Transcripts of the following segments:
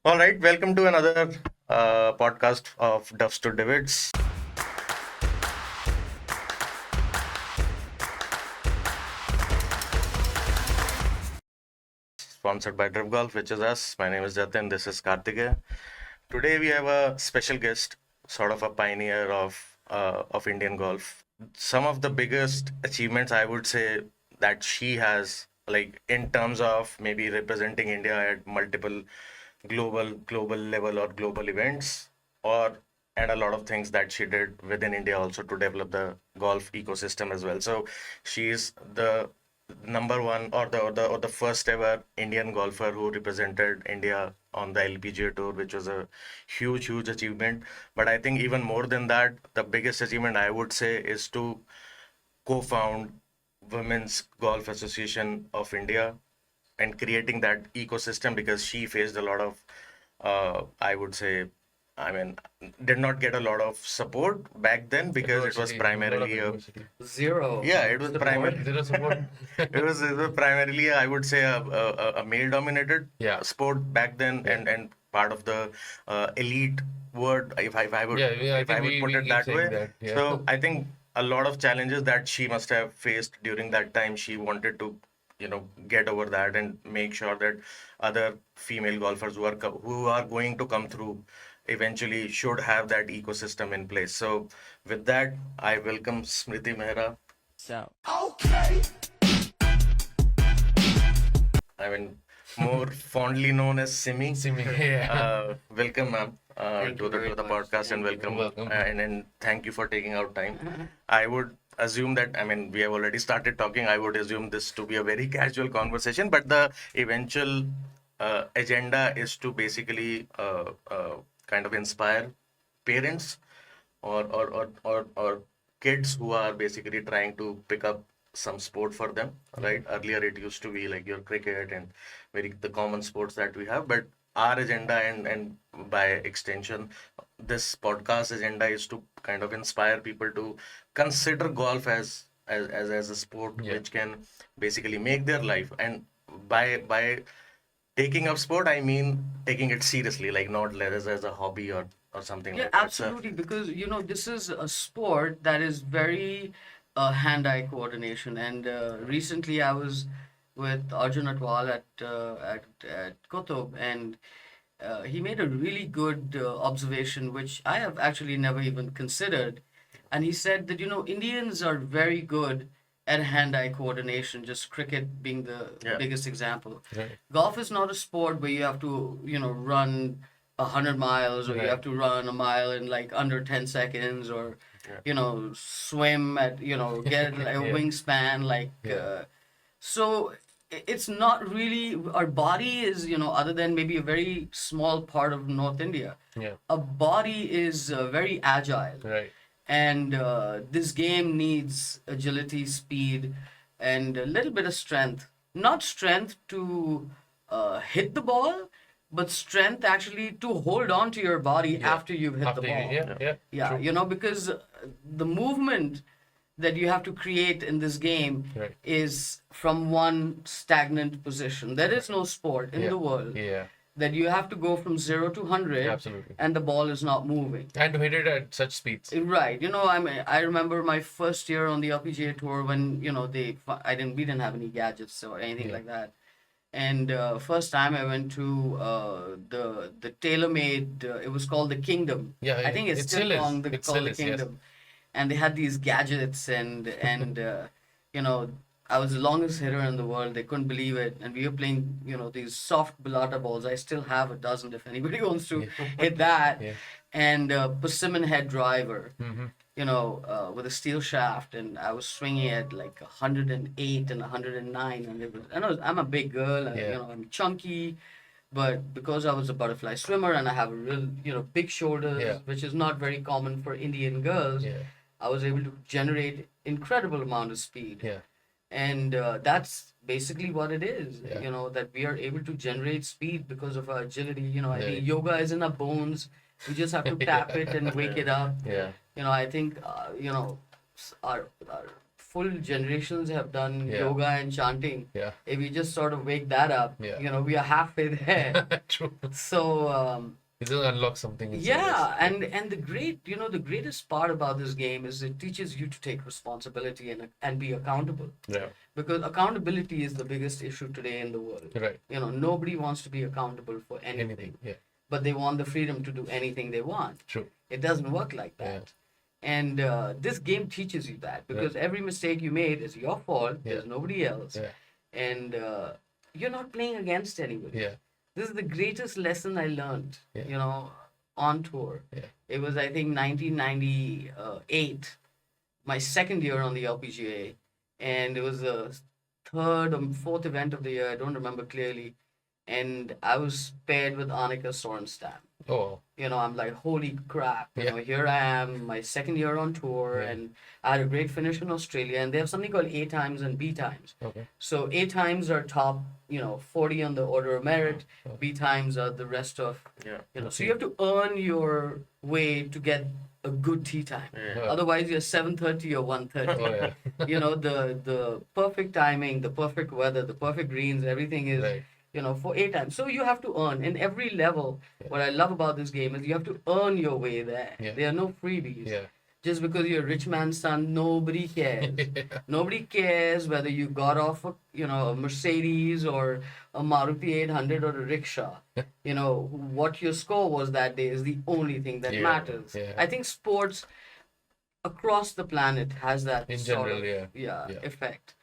All right, welcome to another podcast of Duffs to Divots. Sponsored by Drift Golf, which is us. My name is Jatin. This is Karthikeya. Today we have a special guest, sort of a pioneer of Indian golf. Some of the biggest achievements I would say that she has, like in terms of maybe representing India at multiple global level or global events, or and a lot of things that she did within India also to develop the golf ecosystem as well. So she is the number one or the first ever Indian golfer who represented India on the LPGA tour, which was a huge achievement. But I think even more than that, the biggest achievement I would say is to co-found Women's Golf Association of India and creating that ecosystem, because she faced a lot of I would say, I mean, did not get a lot of support back then because it was Adversity, a lot of primarily a adversity. Zero. yeah, it was Support. primarily Zero support. it was primarily, I would say, a male-dominated Yeah. sport back then, Yeah. and part of the elite word, if I would Yeah, I if I think would we, put we it keep that saying way. that. Yeah. So I think a lot of challenges that she must have faced during that time, she wanted to, get over that and make sure that other female golfers who are going to come through eventually should have that ecosystem in place. So with that, I welcome Smriti Mehra. So, I mean, more fondly known as Simi. Simi, yeah. Welcome, ma'am, Thank to you the very to the much. podcast, and welcome, Welcome. and thank you for taking out time. I would assume that, I mean, we have already started talking. I would assume this to be a very casual conversation, but the eventual agenda is to basically kind of inspire parents or kids who are basically trying to pick up some sport for them, right? Earlier it used to be like your cricket and very the common sports that we have, but our agenda and by extension this podcast agenda is to kind of inspire people to consider golf as a sport Yeah. which can basically make their life. And by taking up sport, I mean taking it seriously, like not as a hobby or something yeah, like that. So, absolutely. Because, this is a sport that is very hand-eye coordination. And recently I was with Arjun Atwal at Kotob, and he made a really good observation, which I have actually never even considered. And he said that, Indians are very good at hand-eye coordination, just cricket being the yeah. biggest example. Right. Golf is not a sport where you have to, run 100 miles, or you Right. have to run a mile in like under 10 seconds, or, Yeah. swim at, get like a Yeah. wingspan, like, Yeah. so it's not really, our body is, other than maybe a very small part of North India, Yeah. a body is very agile. Right. And this game needs agility, speed, and a little bit of strength. Not strength to hit the ball, but strength actually to hold on to your body Yeah. after you've hit After the ball. yeah. True. Because the movement that you have to create in this game Right. is from one stagnant position. There is no sport in Yeah. the world Yeah. that you have to go from 0 to 100 Absolutely. and the ball is not moving. And to hit it at such speeds. Right. I remember my first year on the LPGA tour when, we didn't have any gadgets or anything Yeah. like that. And first time I went to the TaylorMade, it was called the Kingdom. Yeah, I think it's it still still is. called It called still the is, yes. Kingdom. And they had these gadgets, and I was the longest hitter in the world. They couldn't believe it. And we were playing, these soft Balata balls. I still have a dozen if anybody wants to hit that. Yeah. And persimmon head driver, Mm-hmm. with a steel shaft. And I was swinging at like 108 and 109. And I'm a big girl, Yeah. I'm chunky. But because I was a butterfly swimmer and I have a real, big shoulders, Yeah. which is not very common for Indian girls, Yeah. I was able to generate incredible amount of speed. Yeah. And that's basically what it is, Yeah. that we are able to generate speed because of our agility. I Right. think yoga is in our bones. We just have to tap it and wake it up. Yeah. I think, our full generations have done Yeah. yoga and chanting. Yeah. If we just sort of wake that up, Yeah. you know, we are halfway there. True. So It will unlock something inside yeah, us. and the greatest part about this game is it teaches you to take responsibility and be accountable, Yeah. because accountability is the biggest issue today in the world. Right. You know, nobody wants to be accountable for anything, Anything. Yeah. but they want the freedom to do anything they want. True. It doesn't work like Yeah. that. And this game teaches you that, because every mistake you made is your fault. Yeah. There's nobody else, Yeah. and you're not playing against anybody. Yeah. This is the greatest lesson I learned, Yeah. you know, on tour. Yeah. It was, I think, 1998, my second year on the LPGA, and it was the third or fourth event of the year. I don't remember clearly, and I was paired with Annika Sorenstam. Oh. You know, I'm like, holy crap! You Yeah. know, here I am, my second year on tour, Yeah. and I had a great finish in Australia. And they have something called A times and B times. Okay. So A times are top, 40 on the order of merit. B times are the rest of, Yeah. so you have to earn your way to get a good tee time. Yeah. Otherwise, you're 7:30 or 1:30. Oh yeah. The perfect timing, the perfect weather, the perfect greens, everything is, Right. for A time. So you have to earn in every level. What I love about this game is you have to earn your way there. Yeah. There are no freebies. Yeah. Just because you're a rich man's son, nobody cares. Nobody cares whether you got off a Mercedes or a Maruti 800 or a rickshaw. What your score was that day is the only thing that Yeah, matters. yeah. I think sports across the planet has that In sort general, of, yeah. effect.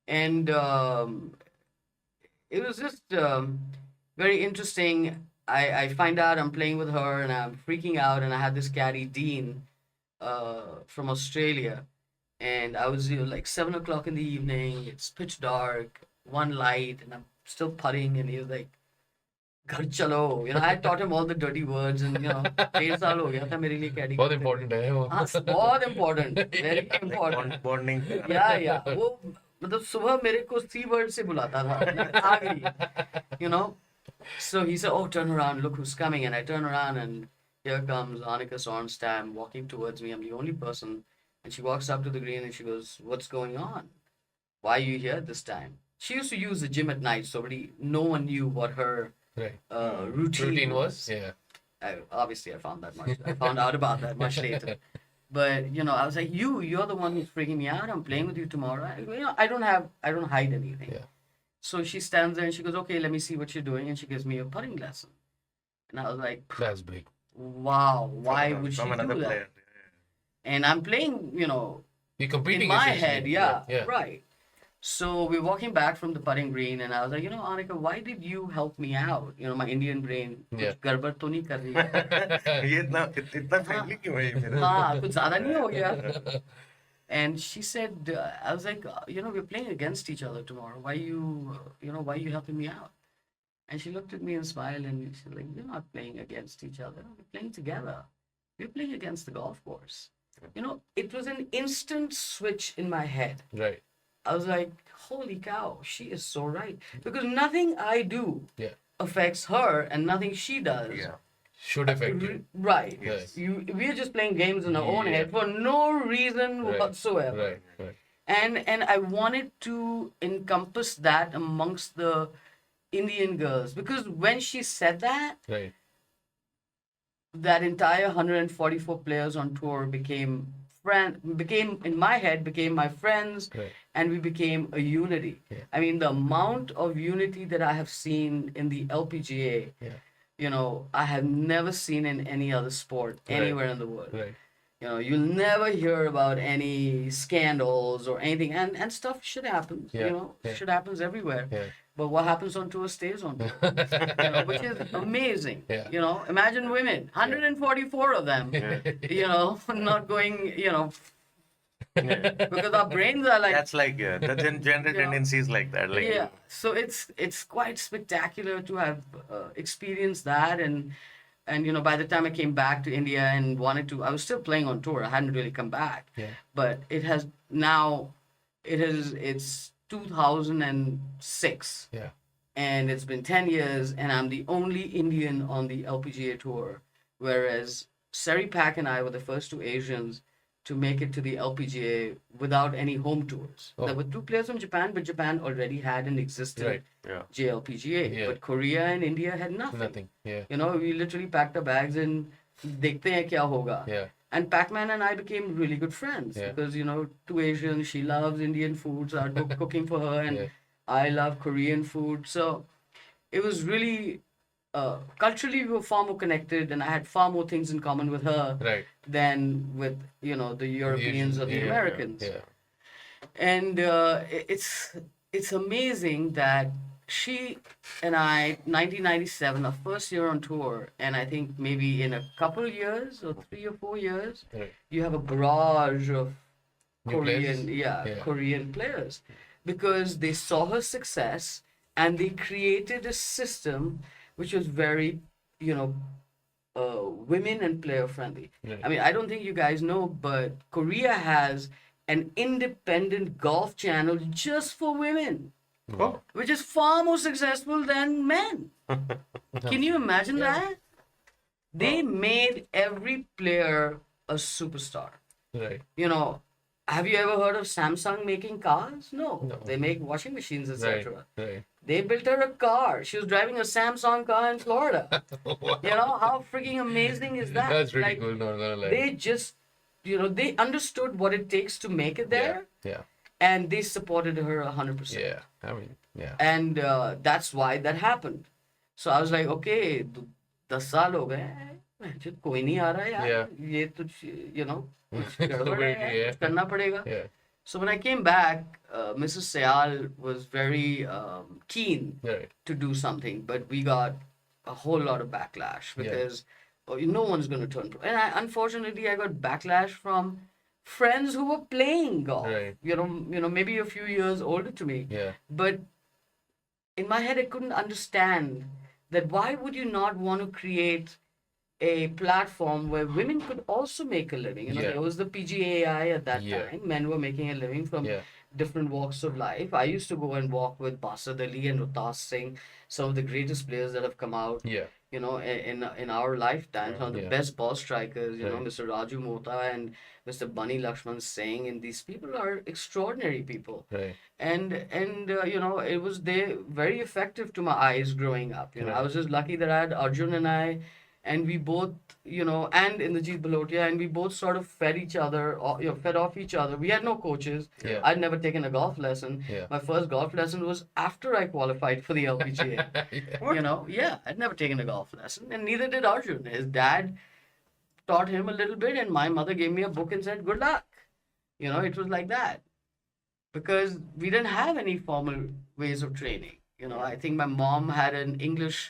And it was just very interesting. I find out I'm playing with her and I'm freaking out, and I had this caddy, Dean, from Australia, and I was like 7 o'clock in the evening. It's pitch dark, one light, and I'm still putting, and he was like, "Ghar chalo." I taught him all the dirty words, and 1.5 साल हो गया था मेरे लिए caddy बहुत करते हुए. important है वो. हाँ, बहुत important, very Like important. bonding. Yeah. वो मतलब सुबह मेरे को C word से बुलाता था. आ गई. So he said, "Oh, turn around, look who's coming." And I turn around, and here comes Annika Sorenstam walking towards me. I'm the only person. And she walks up to the green and she goes, "What's going on? Why are you here this time?" She used to use the gym at night, so no one knew what her Right. routine was. Yeah. Obviously, I found out about that much later. But I was like, you're the one who's freaking me out. I'm playing with you tomorrow. I don't hide anything. Yeah. So she stands there and she goes, "Okay, let me see what you're doing," and she gives me a putting lesson. And I was like, That's big. wow, why would she From another do that? player. And I'm playing, You're competing in my essentially. head, yeah, Yeah. right. So we're walking back from the putting green, and I was like, Annika, why did you help me out? My Indian brain, Yeah. कुछ गड़बड़ तो नहीं कर रही है? ये इतना friendly क्यों है ये मेरा? हाँ, कुछ ज़्यादा नहीं हो गया? And she said, I was like, we're playing against each other tomorrow. Why why you helping me out? And she looked at me and smiled, and she's like, "We're not playing against each other. We're playing together. We're playing against the golf course." It was an instant switch in my head. Right. I was like, holy cow, she is so right. Because nothing I do Yeah. affects her, and nothing she does. Yeah. Should affect you. Right. Yes. We're just playing games in our own Yeah. head for no reason Right. whatsoever. Right. Right. And I wanted to encompass that amongst the Indian girls, because when she said that, Right. that entire 144 players on tour became in my head became my friends, Right. and we became a unity. Yeah. I mean, the amount of unity that I have seen in the LPGA, Yeah. I have never seen in any other sport Right. anywhere in the world. Right. You'll never hear about any scandals or anything, and stuff shit happens. Yeah. Yeah. Shit happens everywhere. Yeah. But what happens on tour stays on tour, which is amazing. Yeah. Imagine women, 144 of them, not going, because our brains are like, That's like the gender tendency is like that. Like yeah. So it's quite spectacular to have experienced that, and by the time I came back to India and I was still playing on tour. I hadn't really come back, Yeah. but it's 2006. Yeah. And it's been 10 years, and I'm the only Indian on the LPGA tour, whereas Seri Pak and I were the first two Asians to make it to the LPGA without any home tours. Oh. There were 2 players from Japan, but Japan already had an existing Right. Yeah. JLPGA. Yeah. But Korea and India had nothing. Nothing. Yeah. You know, we literally packed our bags and dekhte hain kya hoga. Yeah. And Pac-Man and I became really good friends Yeah. because, you know, 2 Asians, she loves Indian food, so I'd go cooking for her, and Yeah. I love Korean food. So it was really, culturally, we were far more connected, and I had far more things in common with her Right. than with, you know, the Europeans or the Yeah, Americans. Yeah. And it's amazing that she and I, 1997, our first year on tour, and I think maybe in a couple years or 3 or 4 years, Right. you have a barrage of New players? Korean, Yeah. Korean players, because they saw her success and they created a system which was very, you know, women and player friendly. Right. I mean, I don't think you guys know, but Korea has an independent golf channel just for women, Oh. which is far more successful than men. Can you imagine that? They made every player a superstar. Right. You know, have you ever heard of Samsung making cars? No. No. They make washing machines, etc. Right. Right. They built her a car. She was driving a Samsung car in Florida. You know, how freaking amazing is that? That's pretty Like, cool. Not gonna lie. they just, you know, they understood what it takes to make it there, Yeah. and they supported her 100%. Yeah. I mean, yeah. And that's why that happened. So I was like, okay, 10 साल हो गए हैं, कोई नहीं आ रहा यार, Yeah. ये तो, you know, कुछ तो गड़बड़ है यार, yeah. कुछ करना पड़ेगा. Yeah. So when I came back, Mrs. Sayal was very keen Right. to do something, but we got a whole lot of backlash because no one's going to turn pro. And unfortunately, I got backlash from friends who were playing golf. Right. You know, maybe a few years older to me. Yeah. But in my head, I couldn't understand that why would you not want to create a platform where women could also make a living? You know, Yeah. there was the PGAI at that Yeah. time. Men were making a living from Yeah. different walks of life. I used to go and walk with Basad Ali and Rohtas Singh, some of the greatest players that have come out, Yeah. you know, in our lifetime. Some of the Yeah. best ball strikers, you know, Right. Mr. Raju Mota and Mr. Bunny Lakshman Singh, and these people are extraordinary people. Right. And you know, it was they very effective to my eyes growing up. You know, I Right. was just lucky that I had Arjun and I, and we both, you know, and Indrajit Balotia, and we both sort of fed each other, you know, fed off each other. We had no coaches. Yeah. I'd never taken a golf lesson. Yeah. My first golf lesson was after I qualified for the LPGA. Yeah. You know, yeah, I'd never taken a golf lesson, and neither did Arjun. His dad taught him a little bit, and my mother gave me a book and said, "Good luck." You know, it was like that because we didn't have any formal ways of training. You know, I think my mom had an English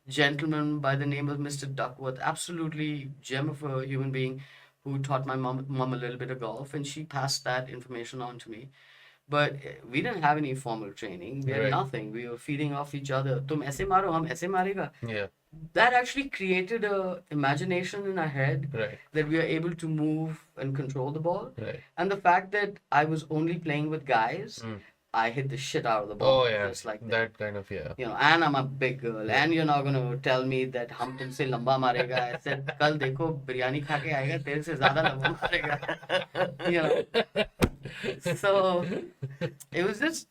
gentleman by the name of Mr. Duckworth, absolutely gem of a human being, who taught my mom a little bit of golf, and she passed that information on to me. But we didn't have any formal training. We had Right. nothing. We were feeding off each other. Tum aise maro, hum aise marega. Yeah. That actually created a imagination in our head Right. that we are able to move and control the ball. Right. And the fact that I was only playing with guys, Mm. I hit the shit out of the ball. Oh yeah. Just like that. That kind of yeah. You know, and I'm a big girl, and you're not gonna tell me that हम तुमसे लंबा मारेगा. I said, कल देखो बिरयानी खा के आएगा, तेरे से ज़्यादा लंबा मारेगा. You know, so it was just,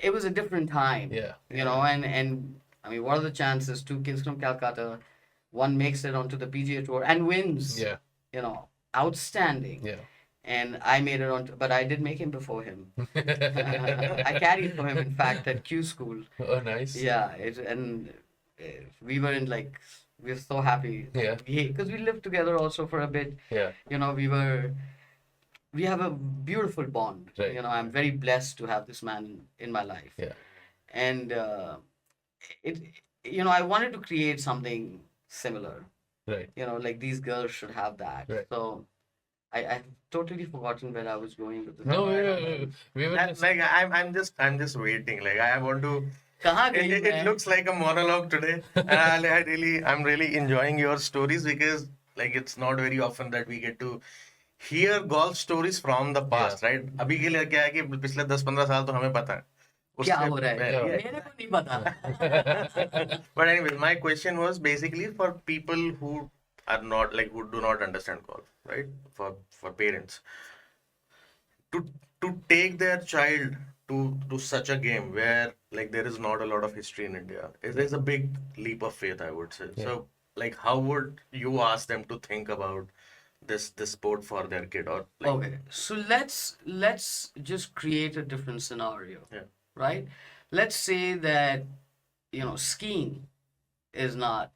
it was a different time. Yeah. You know, and I mean, what are the chances? 2 kids from Calcutta, one makes it onto the PGA Tour and wins. Yeah. You know, outstanding. Yeah. And I made it on, but I did make him before him. I carried for him, in fact, at Q school. Oh nice. Yeah, we were in like, we were so happy. Yeah. Because we lived together also for a bit. Yeah. You know, we have a beautiful bond. Right. You know, I'm very blessed to have this man in my life. Yeah. And you know, I wanted to create something similar. Right. You know, like these girls should have that. Right. So I've totally forgotten where I was going with this. No, we were just, Like I'm just waiting. Like I want to. कहाँ It, गई it, मैं? it looks like a monologue today, and I'm really enjoying your stories because like it's not very often that we get to hear golf stories from the past, right? अभी के लिए क्या है कि पिछले 10-15 साल तो हमें पता है. क्या उससे हो रहा है? पहले- मेरे को नहीं पता. But anyway, my question was basically for people who are not like who do not understand golf, right? For parents to take their child to such a game where like there is not a lot of history in India is a big leap of faith, I would say. Yeah. So like how would you ask them to think about this sport for their kid or like Okay, so let's just create a different scenario, yeah right? Let's say that skiing is not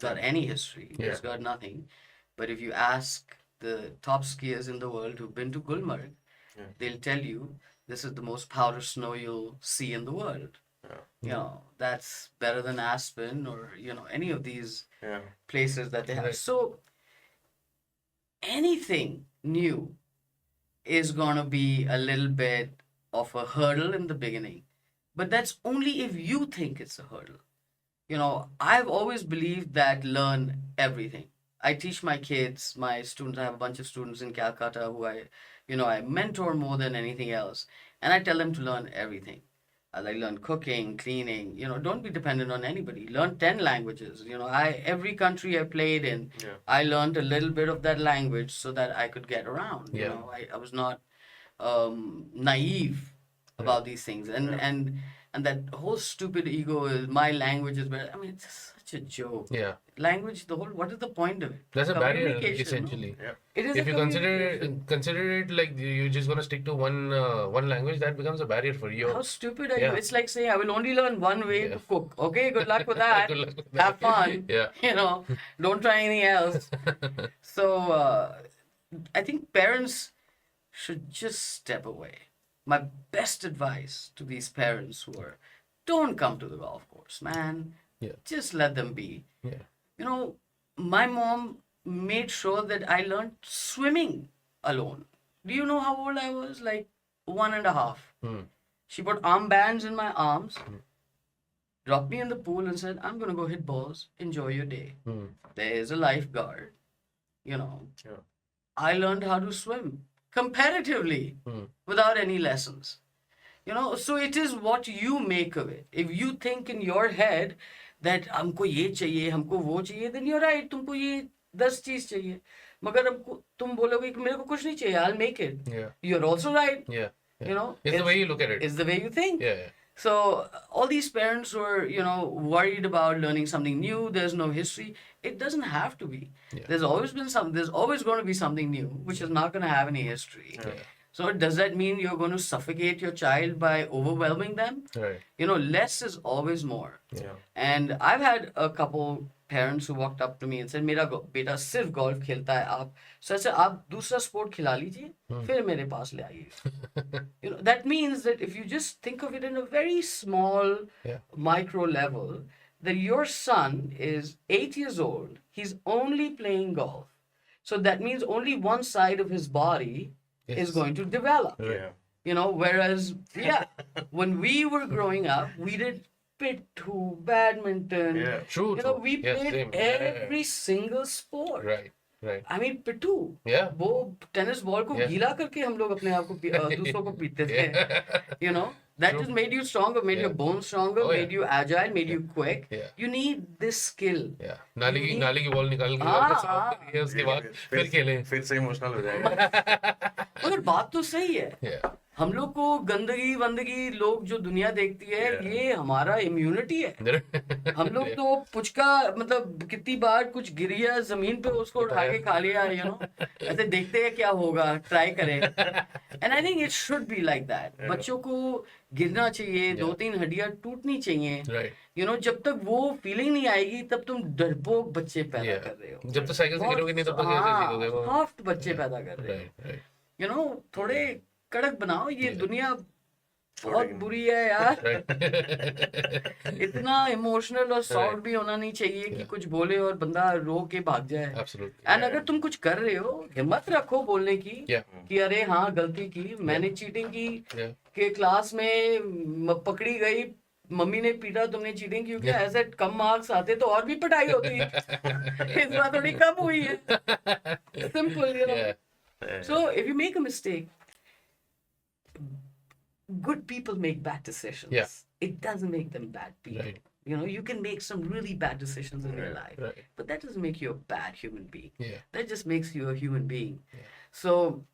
got any history. Yeah. It's got nothing. But if you ask the top skiers in the world who've been to Gulmarg, Yeah. they'll tell you this is the most powder snow you'll see in the world. yeah That's better than Aspen or any of these yeah places that they have. Right. So anything new is gonna be a little bit of a hurdle in the beginning. But that's only if you think it's a hurdle. I've always believed that learn everything. I teach my kids, my students, I have a bunch of students in Calcutta who I mentor more than anything else. And I tell them to learn everything. I like learn cooking, cleaning, don't be dependent on anybody. Learn 10 languages. Every country I played in, yeah I learned a little bit of that language so that I could get around. Yeah. I was not naive about these things. And that whole stupid ego is my language is better. I mean, it's such a joke. Yeah. Language, what is the point of it? That's a barrier Communication, no? essentially. yeah It is If a you communication. consider it like you're just gonna stick to one language, that becomes a barrier for you. How stupid are you? Yeah. It's like saying I will only learn one way Yeah. to cook. Okay, good luck with that. Good luck with Have that. fun. Yeah. Don't try anything else. So I think parents should just step away. My best advice to these parents who are, don't come to the golf course, man. Yeah. Just let them be. Yeah. My mom made sure that I learned swimming alone. Do you know how old I was? Like 1.5. Hmm. She put armbands in my arms, dropped me in the pool, and said, I'm going to go hit balls. Enjoy your day. Hmm. There is a lifeguard. yeah I learned how to swim competitively Hmm. without any lessons. So it is what you make of it. If you think in your head that हमको ये चाहिए, हमको वो चाहिए, then you're right. तुमको ये 10 चीज चाहिए. मगर हमको तुम बोलोगे कि मेरे को कुछ नहीं चाहिए, I'll make it. Yeah. You're also right. Yeah. It's the way you look at it. It's the way you think. Yeah. So all these parents who are, worried about learning something new, there's no history. It doesn't have to be. Yeah. There's always going to be something new, which is not going to have any history. Yeah. So does that mean you're going to suffocate your child by overwhelming them? Right. Less is always more. yeah And I've had a couple parents who walked up to me and said, मेरा बेटा सिर्फ golf खेलता है आप. So I said, आप दूसरा sport खिला लीजिए, फिर मेरे पास ले आइए. That means that if you just think of it in a very small Yeah. micro level, that your son is 8 years old, he's only playing golf. So that means only one side of his body is Yes. going to develop. yeah Whereas, when we were growing up, we did pittu, badminton. yeah True. True. We Yes, played same. every single sport. Right. Right. I mean, pittu. Yeah. वो tennis ball को Yeah. गीला करके हम लोग अपने आप को दूसरों को पीटते थे. That True. just made you stronger, made your Yeah. bones stronger, Oh, yeah. made you agile, made you quick. Yeah. You need this skill. Yeah. नाली की बॉल निकाल के हाँ, वापस हाँ. साफ करिए उसके बाद फिर खेलें. फिर से इमोशनल हो जाएगा मगर बात तो सही है. Yeah. हम लोग को गंदगी वंदगी लोग जो दुनिया देखती है, Yeah. ये हमारा इम्यूनिटी है. हम लोग तो पुचका मतलब कितनी बार कुछ गिरिया जमीन पे उसको उठा के खा लिया, ऐसे देखते हैं क्या होगा, ट्राई करें. And I think it should be like that. बच्चों को गिरना चाहिए, 2-3 हड्डियां टूटनी चाहिए. Right. जब तक वो फीलिंग नहीं आएगी तब तुम डरपोक बच्चे पैदा Yeah. कर रहे हो. जब तक साइकिल से गिरोगे नहीं तब तक कैसे सीखोगे वो. सॉफ्ट बच्चे पैदा कर रहे Right. हो. Right. थोड़े कड़क बनाओ. ये Yeah. दुनिया बहुत छोड़ेगी बुरी है यार. Right. इतना इमोशनल और सॉफ्ट भी होना नहीं चाहिए कि कुछ बोले और बंदा रो के भाग जाए. Absolutely. एंड अगर तुम कुछ कर रहे हो, हिम्मत रखो बोलने की Yeah. कि अरे हाँ गलती की, मैंने चीटिंग की, Yeah. कि क्लास में पकड़ी गई, मम्मी ने पीटा, तुमने चीटिंग की. क्योंकि ऐसे कम मार्क्स आते तो और भी पिटाई होती. इस बार थोड़ी कम हुई है. Simple. Yeah. So if you make a mistake, good people make bad decisions. Yeah. It doesn't make them bad people. Right. You know, you can make some really bad decisions in your life, Right. but that doesn't make you a bad human being. Yeah. That just makes you a human being. Yeah. So,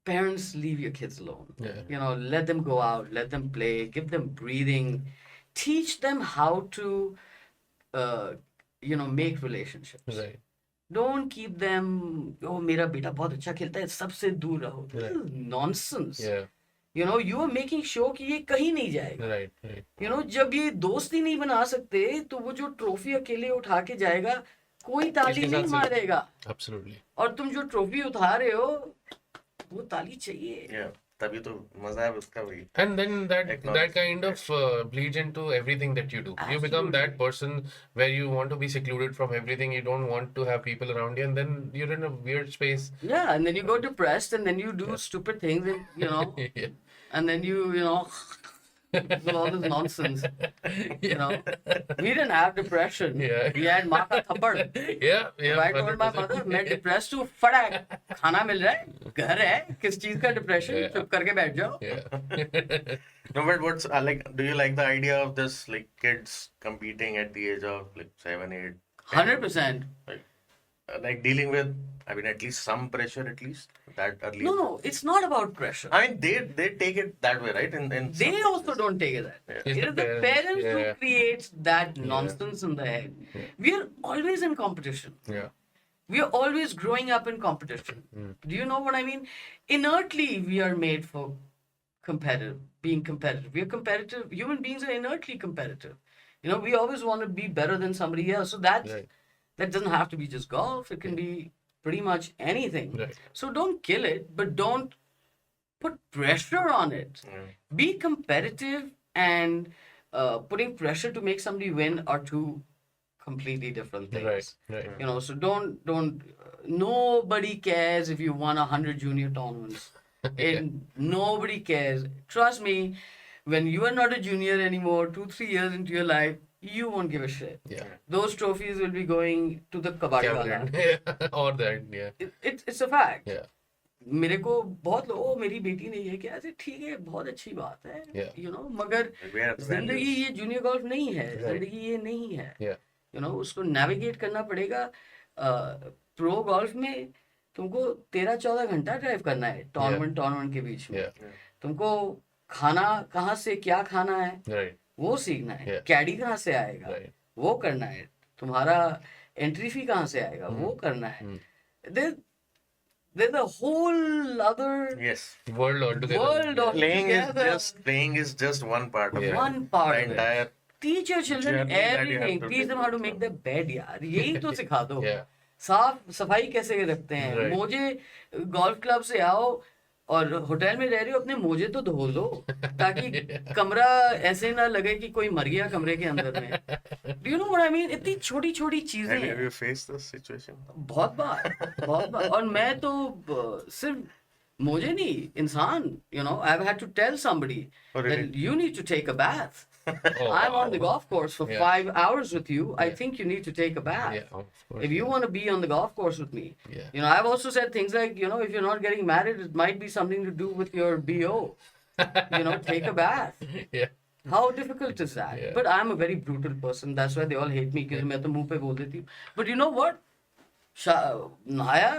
parents, leave your kids alone. Yeah. You know, let them go out, let them play, give them breathing, teach them how to, you know, make relationships. Right. Don't keep them, oh, मेरा बेटा बहुत अच्छा खेलता है, सबसे दूर रहो. This Right. is nonsense. Yeah. You know, you are making sure कि ये कहीं नहीं जाएगा. Right. Right. You know, जब ये दोस्त ही नहीं बना सकते, तो वो जो ट्रॉफी अकेले उठा के जाएगा, कोई ताली इसके नहीं साथ से- मारेगा. Absolutely. और तुम जो ट्रॉफी उठा रहे हो, वो ताली चाहिए. Yeah, तभी तो मजा है उसका भाई. And then that Acknowledge. kind of bleeds into everything that you do. You become Absolutely. that person where you want to be secluded from everything. You don't want to have people around you, and then you're in a weird space. Yeah, and then you go depressed, and then you do stupid things, and you know, Yeah. and then you know, with all this nonsense. You know, we didn't have depression. Yeah. We had माँ का थप्पड़. Yeah. Yeah. I told my 100%. mother, मैं depressed हूँ, फटाक, खाना मिल रहा है, घर है, किस चीज का डिप्रेशन, Yeah. चुप करके बैठ जाओ. Yeah. No, but what's like? Do you like the idea of this, like kids competing at the age of like 7, 8, 100%. like dealing with? I mean, at least some pressure, at least that early. No, it's not about pressure. I mean, they take it that way, right? In They some also don't take it that. Yeah. It's It the is the parents, parents who yeah. creates that nonsense in the head. We are always in competition. Yeah. We are always growing up in competition. Do you know what I mean? Inertly, we are made for being competitive. We are competitive. Human beings are inertly competitive. You know, we always want to be better than somebody else. So that Right. that doesn't have to be just golf. It can be pretty much anything. Right. So don't kill it, but don't put pressure on it. Be competitive, and putting pressure to make somebody win are two completely different things. Right. Right. You know, so don't. Nobody cares if you won 100 junior tournaments. And nobody cares. Trust me, when you are not a junior anymore, 2-3 years into your life, you won't give a shit. Yeah. Those trophies will be going to the kabadi wala. Yeah. Or that. Yeah. It's a fact. Yeah. मेरे को बहुत लोग, ओ मेरी बेटी ने ये किया, ऐसे ठीक है, बहुत अच्छी बात है. Yeah. You know, मगर We have जिंदगी values. ये जूनियर गोल्फ नहीं है. Right. जिंदगी ये नहीं है. Yeah. You know, उसको नेविगेट करना पड़ेगा. प्रो गोल्फ में तुमको 13-14 घंटा ड्राइव करना है टूर्नामेंट के बीच में. Yeah. तुमको खाना कहाँ से क्या खाना है Right. वो सीखना है. Yeah. कैडी कहाँ से आएगा Right. वो करना है. तुम्हारा एंट्री फी कहाँ से आएगा वो करना है. There's a whole other Yes. World altogether. world of Playing is just one part of Yeah. it. one part The of it. entire Teach your children journey that you have everything. to Teach them take how to care make of. their bed, यार. यही तो सिखा दो. Yeah. साफ सफाई कैसे रखते हैं. Right. मोजे गोल्फ क्लब से आओ और होटल में रह रहे हो, अपने मोजे तो धो लो ताकि कमरा ऐसे ना लगे कि कोई मर गया कमरे के अंदर में. Do you know what I mean? इतनी छोटी छोटी चीजें Have हैं. you faced this situation? बहुत बार. और मैं तो सिर्फ मुझे नहीं, इंसान. You know, I've had to tell somebody Oh, really? that you need to take a bath. Oh, I'm on the wow. golf course for Yeah. 5 hours with you. I Yeah. think you need to take a bath. Yeah. Of course. If you want to be on the golf course with me. Yeah. You know, I've also said things like, you know, if you're not getting married, it might be something to do with your BO. You know, take a bath. Yeah. How difficult is that? Yeah. But I'm a very brutal person. That's why they all hate me, because मैं तो मुंह पे बोल देती हूँ. But you know what? नहाया,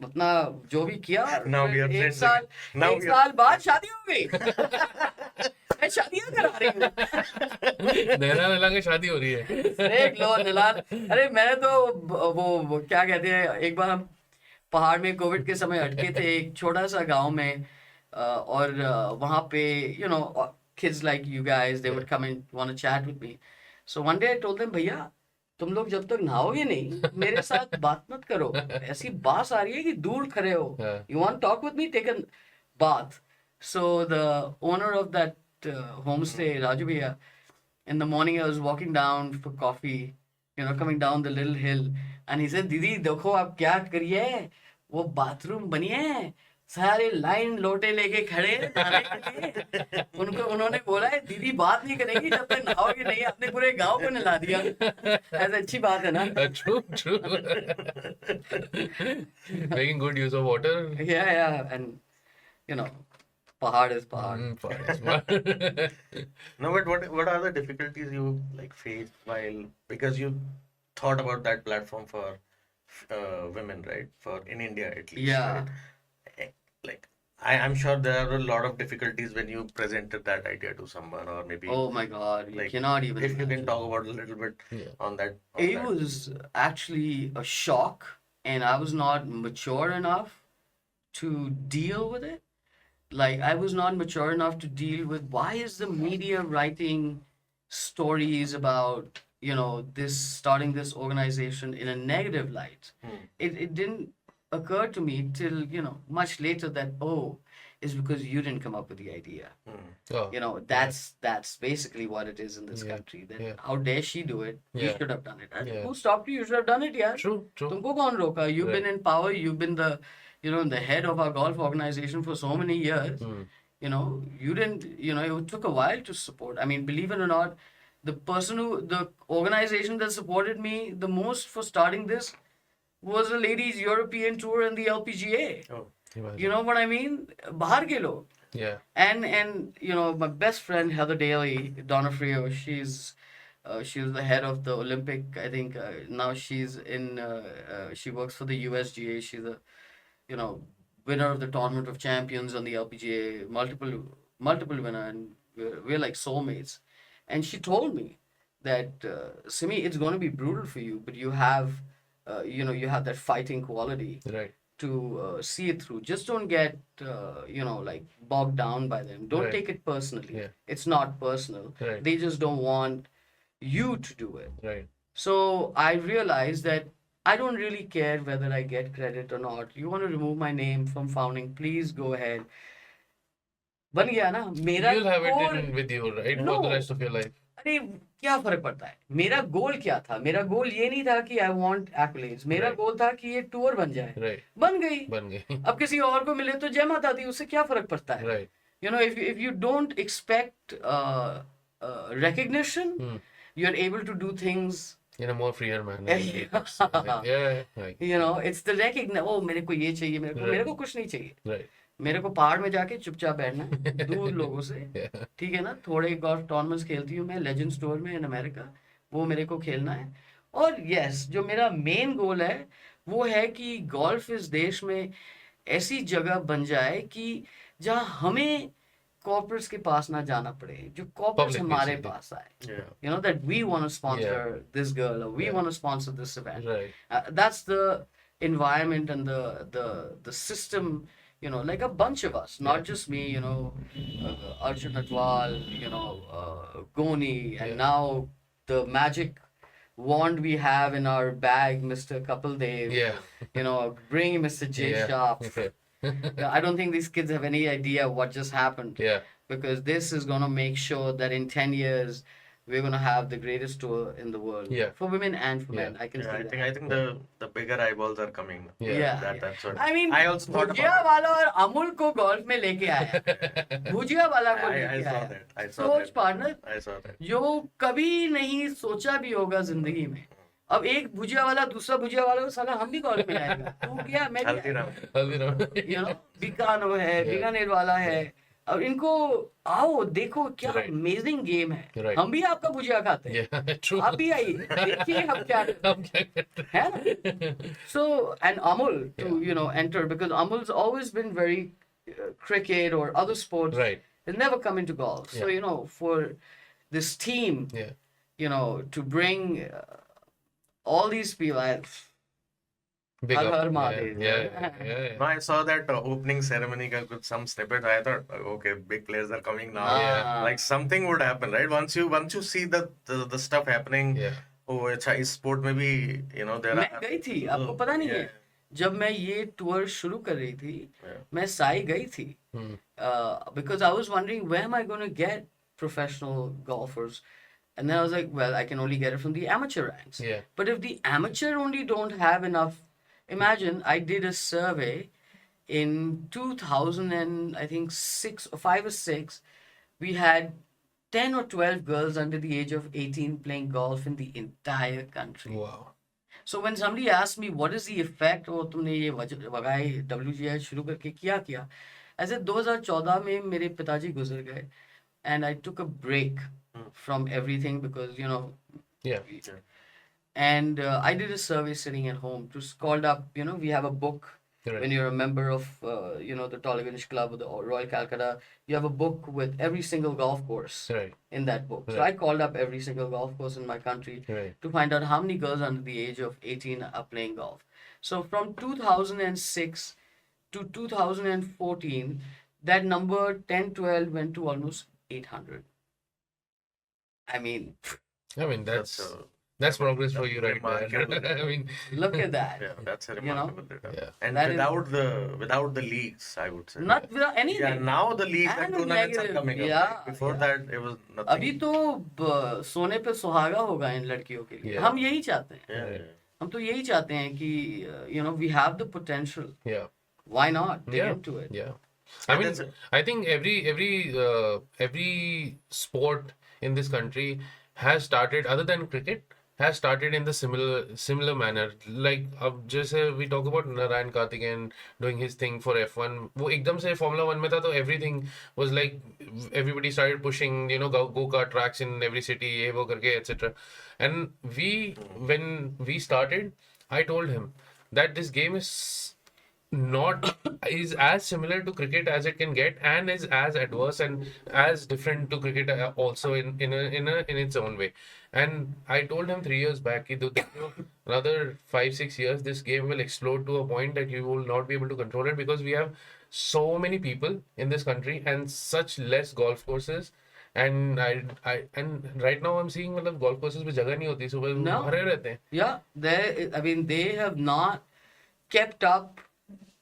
अपना जो भी किया, Now we फिर are एक friends साल again. Now एक we are- साल बाद शादी हो गई. मैं शादियां करा रही हूँ. नैना नैना की शादी हो रही है. देख लो निलाल. अरे मैंने तो वो क्या कहते हैं, एक बार हम पहाड़ में कोविड के समय अटके थे एक छोटा सा गांव में, और वहां पे you know kids like you guys, they would come and want to chat with me. So one day I told them, भैया तुम लोग जब तक नहाओगे नहीं मेरे साथ बात मत करो. ऐसी बास आ रही है कि दूर खड़े हो. Yeah. You want to talk with me? Take a bath. So the owner of that homestay, Raju Bhaiya, in the morning I was walking down for coffee, you know, coming down the little hill, and he said, दीदी देखो आप क्या करिए, वो bathroom बनी है, सारे line लोटे लेके खड़े हैं नहाने के लिए. उन्होंने बोला है दीदी बात नहीं करेगी जब तक नहाओगे नहीं. आपने पूरे गांव को नहला दिया. ऐसा अच्छी बात है ना. True. True. Making good use of water. Yeah, and you know, Pahad is Pahad. Fine. No, but what are the difficulties you like faced while, because you thought about that platform for women, right? For in India at least, Yeah. right? Eh, Like I'm sure there are a lot of difficulties when you presented that idea to someone, or maybe Oh my God, you like cannot even if you can imagine. talk about a little bit Yeah. on that. It was actually a shock, and I was not mature enough to deal with it. Like, I was not mature enough to deal with why is the media writing stories about, this starting this organization in a negative light. It didn't occur to me till, much later that, oh, it's because you didn't come up with the idea. Oh, That's basically what it is in this Yeah, country. That yeah. how dare she do it? You Yeah. should have done it. Yeah. Who stopped you? You should have done it, yeah. True, true. तुमको कौन रोका? You've been Right. in power. You've been the head of our golf organization for so many years. Hmm. You didn't, it took a while to support. I mean, believe it or not, the organization that supported me the most for starting this was the ladies European tour and the LPGA. Oh, Imagine. You know what I mean? बाहर के लोग. Yeah. And my best friend Heather Daly, Donofrio, she was the head of the Olympic. I think now she's she works for the USGA. She's a winner of the Tournament of Champions on the LPGA, multiple winner, and we're like soulmates. And she told me that Simi, it's going to be brutal for you, but you have you have that fighting quality Right. to see it through. Just don't get like bogged down by them. Don't Right. take it personally. Yeah. It's not personal. Right. They just don't want you to do it. Right. So I realized that I don't really care whether I get credit or not. You want to remove my name from founding, please go ahead. बन गया ना मेरा You'll have it goal- in with you, right? For No. the rest of your life. अरे क्या फर्क पड़ता है? मेरा गोल क्या था? मेरा गोल ये नहीं था कि आई वांट एक्colades. मेरा Right. गोल था कि ये टूर बन जाए. Right. बन गई. बन गई. अब किसी और को मिले तो जय माता दी, उससे क्या फर्क पड़ता है? Right. If you don't expect recognition, you're able to do things. In a more freer manner. Yeah. Yeah. Right. It's the recognition. Oh, मेरे को ये चाहिए, मेरे को कुछ नहीं चाहिए. Right. मेरे को पहाड़ में जाके चुपचाप बैठना है, दूर लोगों से. Yeah. ठीक है ना? थोड़े गोल्फ टूर्नामेंट्स खेलती हूँ मैं लेजेंड्स टूर में इन अमेरिका, वो मेरे को खेलना है. और यस, जो मेरा मेन गोल है वो है कि गोल्फ इस देश में ऐसी जगह बन जाए कि जहाँ हमें कॉर्पोरेट्स के पास ना जाना पड़े, जो कॉर्पोरेट्स Public हमारे basically. पास आए. yeah. That we want to sponsor this girl, or we Yeah. want to sponsor this event. Right. That's the environment and the system, like a bunch of us, not just me, Arjun Atwal, Goni, and Yeah. now the magic wand we have in our bag, Mr. Kapil Dev. Yeah. Bring Mr. J Yeah. Sharp. Yeah. I don't think these kids have any idea what just happened, Yeah. because this is going to make sure that in 10 years we're going to have the greatest tour in the world, Yeah. for women and for men. Yeah. I can Yeah, see that. I think the bigger eyeballs are coming now. Yeah. That's what I mean, I also thought bhujia about वाला और अमूल को golf में लेके आया. भुजिया वाला it. को I लेके saw आया. that. I saw सोच that. Partner, I saw that. जो कभी नहीं सोचा भी होगा जिंदगी में. अब एक भुजिया वाला दूसरा भुजिया वाला को साला हम भी गोल्फ में आएगा. तू गया, मैं भी आया. Haldiram. Haldiram. बीकानो है, बीकानेर वाला है. अब इनको आओ देखो क्या Right. अमेजिंग गेम है. Right. हम भी आपका भुजिया खाते हैं. Yeah. True. आप भी आइए, देखिए हम क्या हम क्या करते है ना? So, and Amul to enter, because Amul's always been very cricket or other sports. Right. He's never come into golf. So for this team, Yeah. to bring all these people, Big Har up. Har Yeah. Mahadev. Yeah. No, I saw that opening ceremony ka kuch some snippet. I thought, okay, big players are coming now. Yeah. Like something would happen, right? Once you see the stuff happening. Yeah. Oh, अच्छा इस sport में भी there मैं are. गई थी, आपको पता नहीं है, जब मैं ये टूर शुरू कर रही थी, मैं साई गई थी, because I was wondering where am I going to get professional golfers, and then I was like, well, I can only get it from the amateur ranks. Yeah. But if the amateur only don't have enough, imagine I did a survey in 2000 and I think 5 or 6, we had 10 or 12 girls under the age of 18 playing golf in the entire country. Wow. So when somebody asked me what is the effect, वो तुमने ये वगाई WGI शुरू करके क्या किया, ऐसे 2014 में मेरे पिताजी गुजर गए and I took a break from everything because Yeah. and I did a survey sitting at home. Just called up, we have a book. Right. When you're a member of the Tollywoodish Club or the Royal Calcutta, you have a book with every single golf course Right. in that book. So Right. I called up every single golf course in my country Right. to find out how many girls under the age of 18 are playing golf. So from 2006 to 2014, that number 10, 12 went to almost 800. I mean, I mean, That's that's progress for you right remarkable. there. I mean, look at that. Yeah, that's a know? remarkable data. Yeah. And That is- without the leagues, I would say. Not without anything. Yeah, now the leagues and And tournaments are negative, coming up. yeah, Like, before yeah. that, it was अभी nothing. तो सोने पे सुहागा होगा इन लड़कियों के लिए. Yeah. हम यही चाहते हैं. Yeah, yeah. हम तो यही चाहते हैं कि we have the potential. yeah. Why not dig Yeah. into it? Yeah. I And mean, that's- I think every sport in this country has started, other than cricket, has started in the similar manner. Like अब जैसे we talk about Narayan Karthikeyan doing his thing for F1, वो एकदम से Formula 1 में था तो everything was like everybody started pushing, go-kart tracks in every city, ये वो करके etc. And when we started, I told him that this game is as similar to cricket as it can get, and is as adverse and as different to cricket also in its own way. And I told him 3 years back that another 5-6 years this game will explode to a point that you will not be able to control it, because we have so many people in this country and such less golf courses. And I right now I'm seeing मतलब golf courses पे जगह नहीं होती, सुबह No. भरे रहते हैं. Yeah, they have not kept up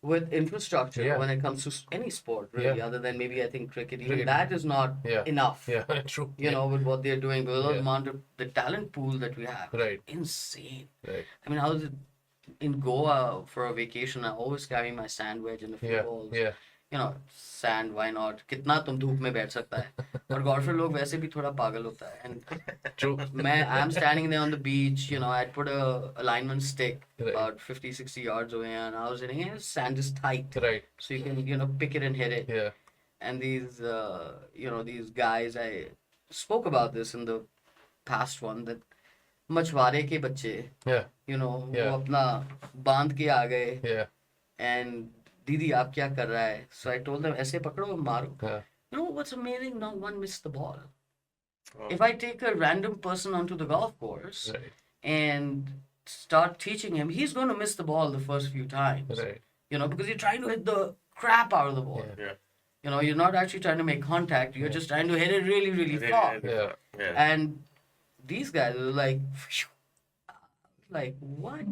with infrastructure Yeah. when it comes to any sport, really, Yeah. other than maybe I think cricket. Even Cricket. that is not Yeah. enough. Yeah, true. With what they're doing, because of the Yeah. amount of the talent pool that we have. Right. Insane. Right. I mean, how is it in Goa for a vacation? I always carry my sand wedge and a few Yeah. balls. Yeah. Sand, why not? कितना तुम धूप में बैठ सकता है? और golfer लोग वैसे भी थोड़ा पागल होता है. And True. I'm standing there on the beach, I'd put a alignment stick Right. about 50-60 yards away, and I was hitting it. Sand is tight, Right. so you can pick it and hit it. Yeah. And these guys, I spoke about this in the past one, that मछुआरे के बच्चे, Yeah. वो Yeah. अपना बांध के आ गए, Yeah. and दीदी आप क्या कर रहा है? So I told them ऐसे पकड़ो और मारो. Yeah. What's amazing? Not one missed the ball. Oh. If I take a random person onto the golf course Right. and start teaching him, he's going to miss the ball the first few times. Right. Because you're trying to hit the crap out of the ball. Yeah. Yeah. You're not actually trying to make contact. You're just trying to hit it really, really Really, far. really Yeah. far. Yeah. And these guys are like, phew. Like, what?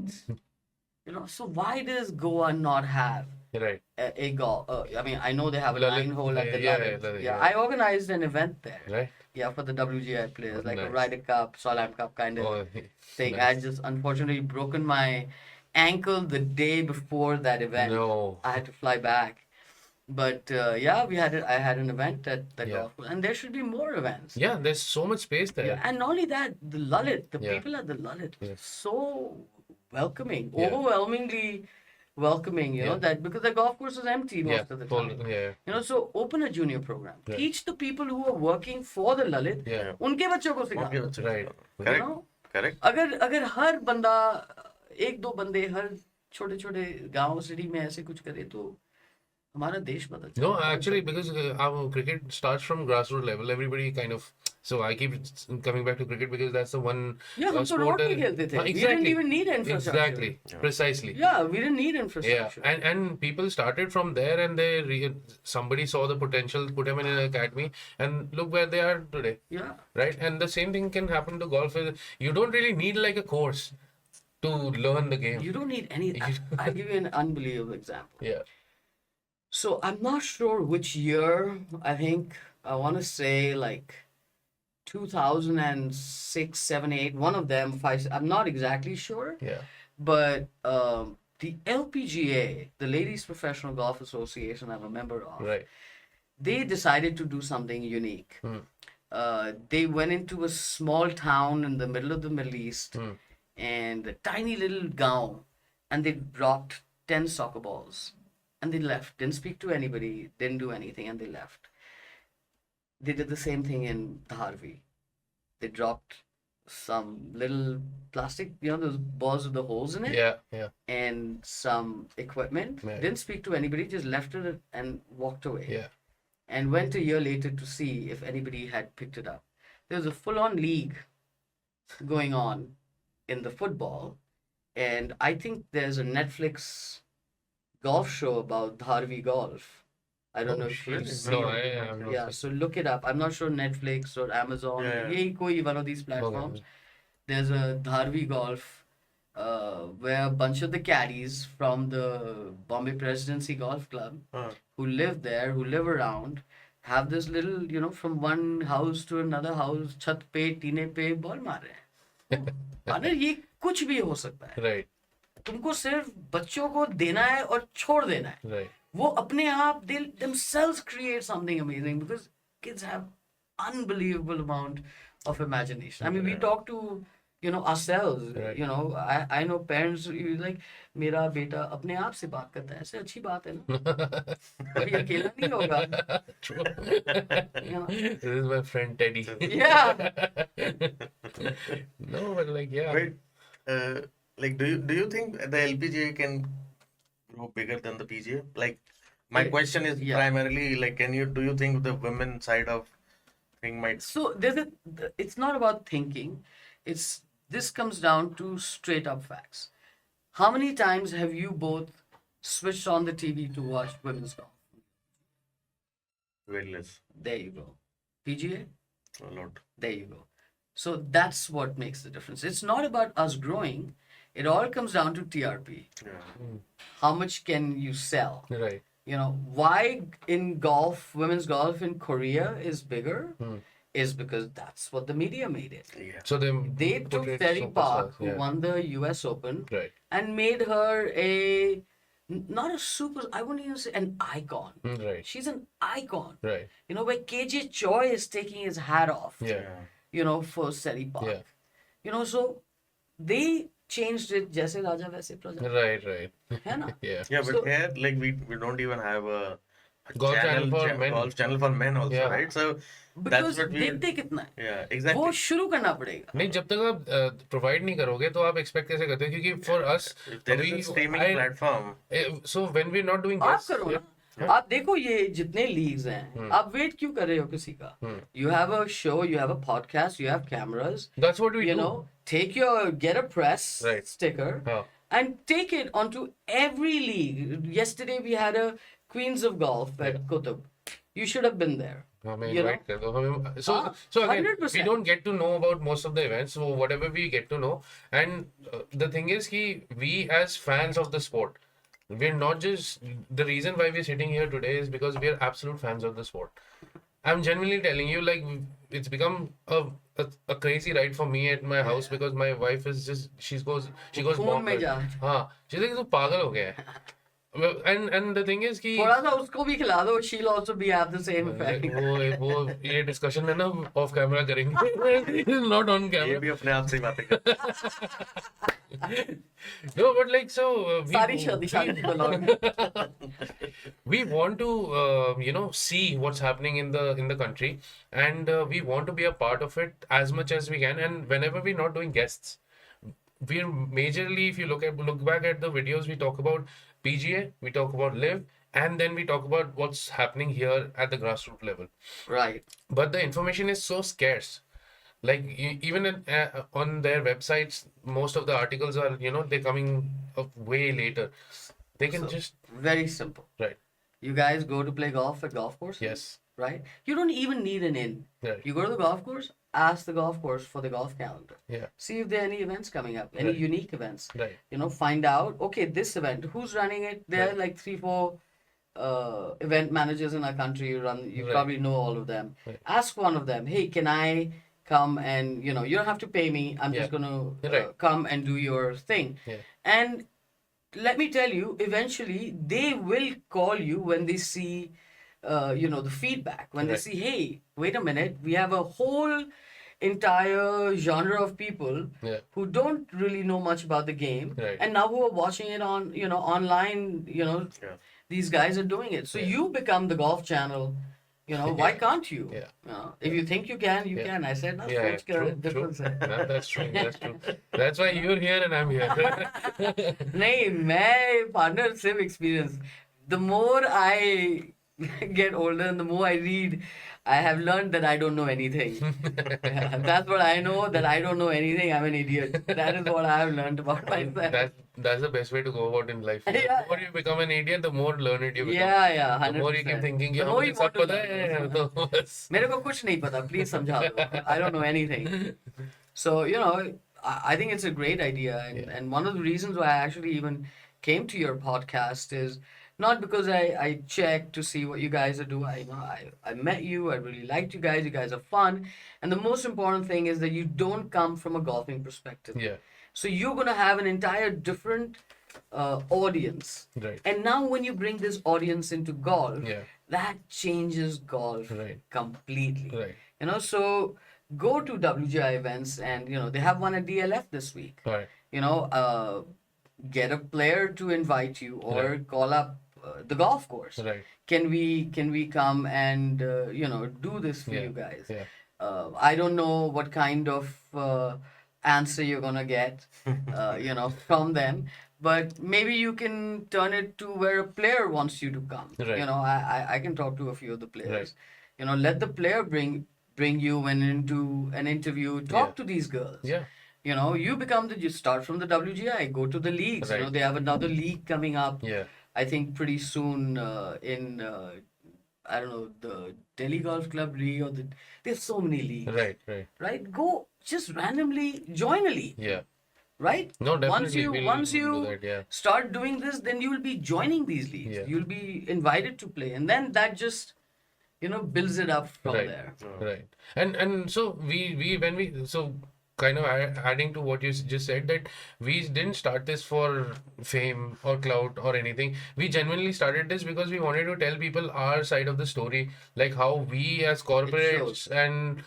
So why does Goa not have Right. a golf? I mean, I know they have a Lalit, 9-hole at the yeah, Lalit. Lalit, Yeah, yeah. I organized an event there. Right. Yeah, for the WGI players, like a Nice. Ryder Cup, Solam Cup kind of Oh, thing. I nice. had just unfortunately broken my ankle the day before that event. No. I had to fly back. But yeah, I had an event at the Yeah. golf course, and there should be more events. Yeah, there's so much space there. Yeah, and not only that, the Lalit, the Yeah. people at the Lalit, Yeah. so welcoming, Yeah. overwhelmingly welcoming. Yeah. That because the golf course is empty Yeah. most of the full- time. Yeah. So open a junior program. Right. Teach the people who are working for the Lalit, Yeah. उनके बच्चों को सिखा. Okay, that's Right. You Correct. know? Correct. अगर हर बंदा एक दो बंदे हर छोटे छोटे गांव सिटी में ऐसे कुछ करे तो हमारा देश बदल No, जाएगा. actually, because our cricket starts from grassroots level. Everybody kind of. So I keep coming back to cricket because that's the one. Yeah, हम तो sport रोड पे and- खेलते थे. We didn't Exactly. even need infrastructure. Exactly. Yeah. Precisely. Yeah, we didn't need Yeah, infrastructure. and people started from there, and somebody saw the potential, put them in an academy, and look where they are today, Yeah. right? And the same thing can happen to golf. You don't really need like a course to learn the game. You don't need any. I'll give you an unbelievable example. Yeah, So I'm not sure which year. I think I want to say like 2006, 7, 8. One of them, 5. I'm not exactly sure. yeah, But the LPGA, the Ladies Professional Golf Association, I'm a member of. right. They decided to do something unique. Hmm. They went into a small town in the middle of the Middle East Hmm. and a tiny little gaon, and they dropped 10 soccer balls and they left. Didn't speak to anybody, didn't do anything, and they left. They did the same thing in Dharvi. They dropped some little plastic, those balls with the holes in it, Yeah. and some equipment. Right. Didn't speak to anybody, just left it and walked away. Yeah. And went a year later to see if anybody had picked it up. There was a full-on league going on in the football, and I think there's a Netflix golf show about Dharvi golf. I don't know if you've really? seen No, it. I'm not. Yeah, so look it up. I'm not sure Netflix or Amazon, Yeah, yeah. koi one of these platforms. Okay. There's a Dharvi golf where a bunch of the caddies from the Bombay Presidency Golf Club Uh, who live there, who live around, have this little, from one house to another house, छत पे, टीने पे ball मार रहे हैं. Partner ये कुछ भी हो सकता है. Right. तुमको सिर्फ बच्चों को देना है और छोड़ देना है. Right. वो अपने आप they themselves create something amazing because kids have unbelievable amount of imagination. I mean, we talk to ourselves. Right. I know parents like मेरा बेटा अपने आप से बात करता है. ऐसे अच्छी बात है ना. कभी अकेला नहीं होगा. True. You know? This is my friend Teddy. Yeah. No, but like, yeah. wait, like, do you think the LPGA can grow bigger than the PGA? Like, my Yeah. question is Yeah. primarily like, do you think the women side of thing might? So it's not about thinking. This comes down to straight up facts. How many times have you both switched on the TV to watch women's golf? Very less, There you go. PGA? a lot. There you go. So that's what makes the difference. It's not about us growing. It all comes down to TRP. Yeah. How much can you sell? Right. Why in golf, women's golf in Korea is bigger is because that's what the media made it. Yeah. So they They took portrayed Terry superstars, Park, who yeah. won the US Open, Right. and made her not a super, I wouldn't even say an icon. Right. She's an icon. Right. Where KJ Choi is taking his hat off, Yeah. for Terry Park. Yeah. So they changed it, जैसे राजा वैसे प्रजा. Right. है ना? Yeah. Yeah, but So- here, like, we don't even have a Golf channel for men. golf channel for men also, Yeah. right? So Because that's what we. देखते कितना है. Yeah, वो exactly. शुरू करना पड़ेगा. नहीं, जब तक आप प्रोवाइड नहीं करोगे तो आप एक्सपेक्ट कैसे करते हो? क्योंकि for us If there is a streaming platform. so when we're not doing आप this, करो ना. आप देखो ये जितने लीग्स हैं, आप वेट क्यों कर रहे हो किसी का? You have a show, you have a podcast, you have cameras. that's what we do. Get a press Right. sticker हाँ. and take it onto every league. Yesterday we had a Queens of Golf at Kutub. You should have been there. हमें You know? invite कर दो. So हाँ, again, we 100%. don't get to know about most of the events. So whatever we get to know, and the thing is, we as fans of the sport, we're not just the reason why we're sitting here today is because we are absolute fans of the sport. I'm genuinely telling you, like, it's become a crazy ride for me at my house because my wife is just she goes खून में bonkers. जा. हाँ, she's like, तू पागल हो गया है. And the thing is कि थोड़ा सा उसको भी खिला दो. She'll also be have the same effect. वो ये डिस्कशन है ना ऑफ कैमरा करेंगे नॉट ऑन ये कैमरा भी अपने आप से ही बातें करते no but like so सारी शादी को we want to see what's happening in the country and we want to be a part of it as much as we can and whenever we're not doing guests we're majorly if you look back at the videos we talk about PGA we talk about Live and then we talk about what's happening here at the grassroots level Right. but the information is so scarce like even on their websites most of the articles are they're coming up way later they can So, just very simple. right You guys go to play golf at golf courses? yes Right? You don't even need an in. right You go to the golf course, ask the golf course for the golf calendar. yeah See if there are any events coming up, any Right. unique events. right Find out, okay, this event, who's running it? There are Right. like 3-4 event managers in our country. You Right. probably know all of them. Right. Ask one of them, hey, can I come and, you don't have to pay me. I'm Yeah. just going to Right. come and do your thing. Yeah. And let me tell you, eventually they will call you when they see, the feedback. When they Right. see, hey, wait a minute, we have a whole entire genre of people Yeah. who don't really know much about the game, Right. and now who are watching it on, online, Yeah. these guys are doing it. So Yeah. you become the golf channel. Why Yeah. can't you? Yeah. If you think you can, you Yeah. can. I said, no, Yeah, soch ka true, true. difference hai. No, that's true. That's true. That's why you're here and I'm here. नहीं मैं partner same experience. The more I get older and the more I read, I have learned that I don't know anything. That's what I know, that I don't know anything. I'm an idiot. That is what I have learned about myself. That's the best way to go about in life. The Yeah. more you become an idiot, the more learned you become. Yeah, The more you 100%. keep thinking कि The हाँ more मुझे you सब want to पता learn. है तो बस. मेरे को कुछ नहीं पता, please समझा दो. I don't know anything. So, I think it's a great idea. And one of the reasons why I actually even came to your podcast is not because I checked to see what you guys are doing. I met you, I really liked you guys are fun. And the most important thing is that you don't come from a golfing perspective. Yeah, So you're going to have an entire different audience. right. And now when you bring this audience into golf, Yeah, that changes golf Right. completely. right. So go to WGI events, and they have one at DLF this week. Right. Get a player to invite you, or Right. call up the golf course. Right. Can we come and do this for Yeah. you guys? Yeah. I don't know what kind of answer you're gonna get, from them, but maybe you can turn it to where a player wants you to come. Right. I can talk to a few of the players. Let the player bring you into an interview. Talk Yeah. to these girls. Yeah. You start from the WGI, go to the leagues. Right. They have another league coming up. Yeah. I think pretty soon in I don't know, the Delhi Golf Club League, or there's so many leagues. Right. Right. Right? Go just randomly join a league. Yeah. Right? No, definitely. Once we'll you do that. Yeah. start doing this, then you will be joining these leagues. Yeah. You'll be invited to play, and then that just builds it up from Right. there. Right. And so we when we so kind of adding to what you just said, that we didn't start this for fame or clout or anything. We genuinely started this because we wanted to tell people our side of the story, like how we as corporates and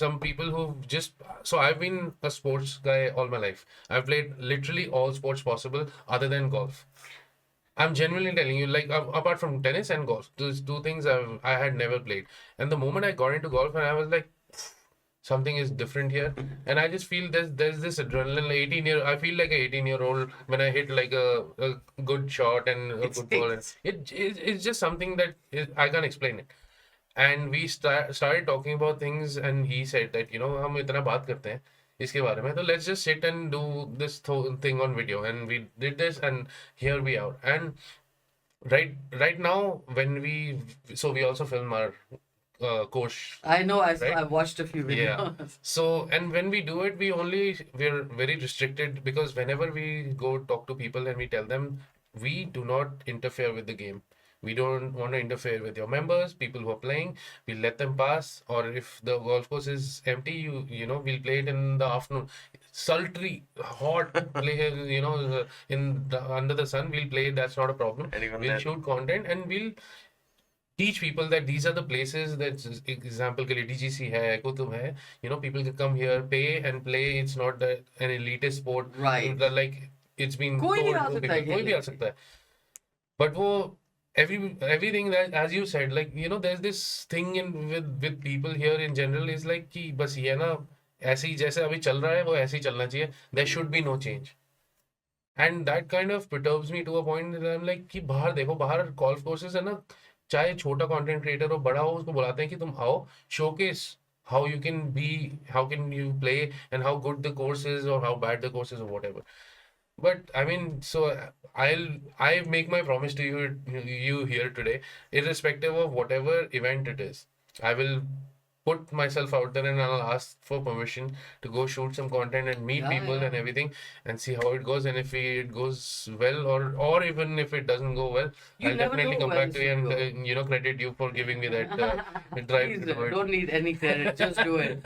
some people who just. So I've been a sports guy all my life. I've played literally all sports possible other than golf. I'm genuinely telling you, like apart from tennis and golf, those two things I had never played. And the moment I got into golf, and I was like, something is different here, and I just feel there's this adrenaline. I feel like a 18-year-old when I hit like a good shot and a good ball. And it's just something that I can't explain it. And we started talking about things, and he said that हम इतना बात करते हैं इसके बारे में, तो let's just sit and do this thing on video, and we did this, and here we are. And right now when we also film our course. I know. Right? I watched a few videos. Yeah. So, and when we do it, we're very restricted, because whenever we go talk to people and we tell them, we do not interfere with the game. We don't want to interfere with your members, people who are playing. We let them pass, or if the golf course is empty, we'll play it in the afternoon. Sultry, hot play, under the sun, we'll play it. That's not a problem. And even We'll then- shoot content, and we'll teach people that these are the places that, example के लिए DGC है, Kutub है, people can come here, pay and play. It's not an elitist sport. Right. Like it's been कोई भी told uh to सकता है people, कोई भी खेलने। आ सकता है. But वो everything that, as you said, like there's this thing with people here in general is like कि बस ये ना ऐसे ही जैसे अभी चल रहा है वो ऐसे ही चलना चाहिए. There should be no change. And that kind of perturbs me to a point that I'm like कि बाहर देखो, बाहर golf courses है ना, चाहे छोटा कंटेंट क्रिएटर हो बड़ा हो, उसको बुलाते हैं कि तुम आओ, showcase how you can be, how can you play, and how good the course is or how bad the course is or whatever. But I mean, so I make my promise to you here today, irrespective of whatever event it is. I will put myself out there and I'll ask for permission to go shoot some content and meet Yeah, people yeah. and everything, and see how it goes. And if it goes well, or even if it doesn't go well, You I'll never definitely know come where back to this you will and credit you for giving me that drive Please, to do it. don't need any credit. Just do it.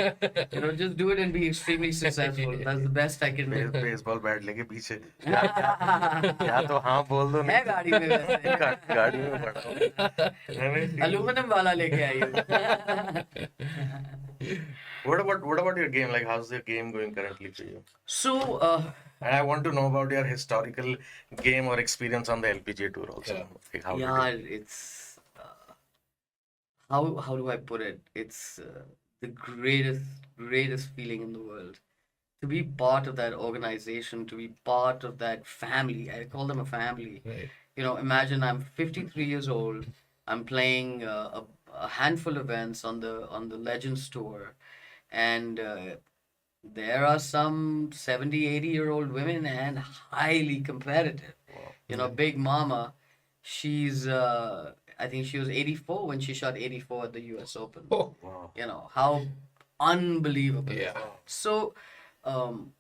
Just do it and be extremely successful. That's the best I can do. Baseball bat लेके पीछे या तो हाँ बोल दो, है नहीं गाड़ी में वैसे। गाड़ी में पड़ा हूँ। नहीं, नहीं, ठीक है। एल्यूमिनियम वाला लेके आई हूँ। What about your game? Like, how's the game going currently for you? So, And I want to know about your historical game or experience on the LPGA tour also. Yeah. Like, how did yeah, it? it's how do I put it? It's the greatest feeling in the world to be part of that organization, to be part of that family. I call them a family. Right. You know, imagine I'm 53 years old. I'm playing a handful of events on the Legends Tour, and there are some 70, 80-year-old women and highly competitive. Wow. You know, Big Mama, she's I think she was 84 when she shot 84 at the US Open. Oh, Wow. You know, how unbelievable is yeah. that? So, um,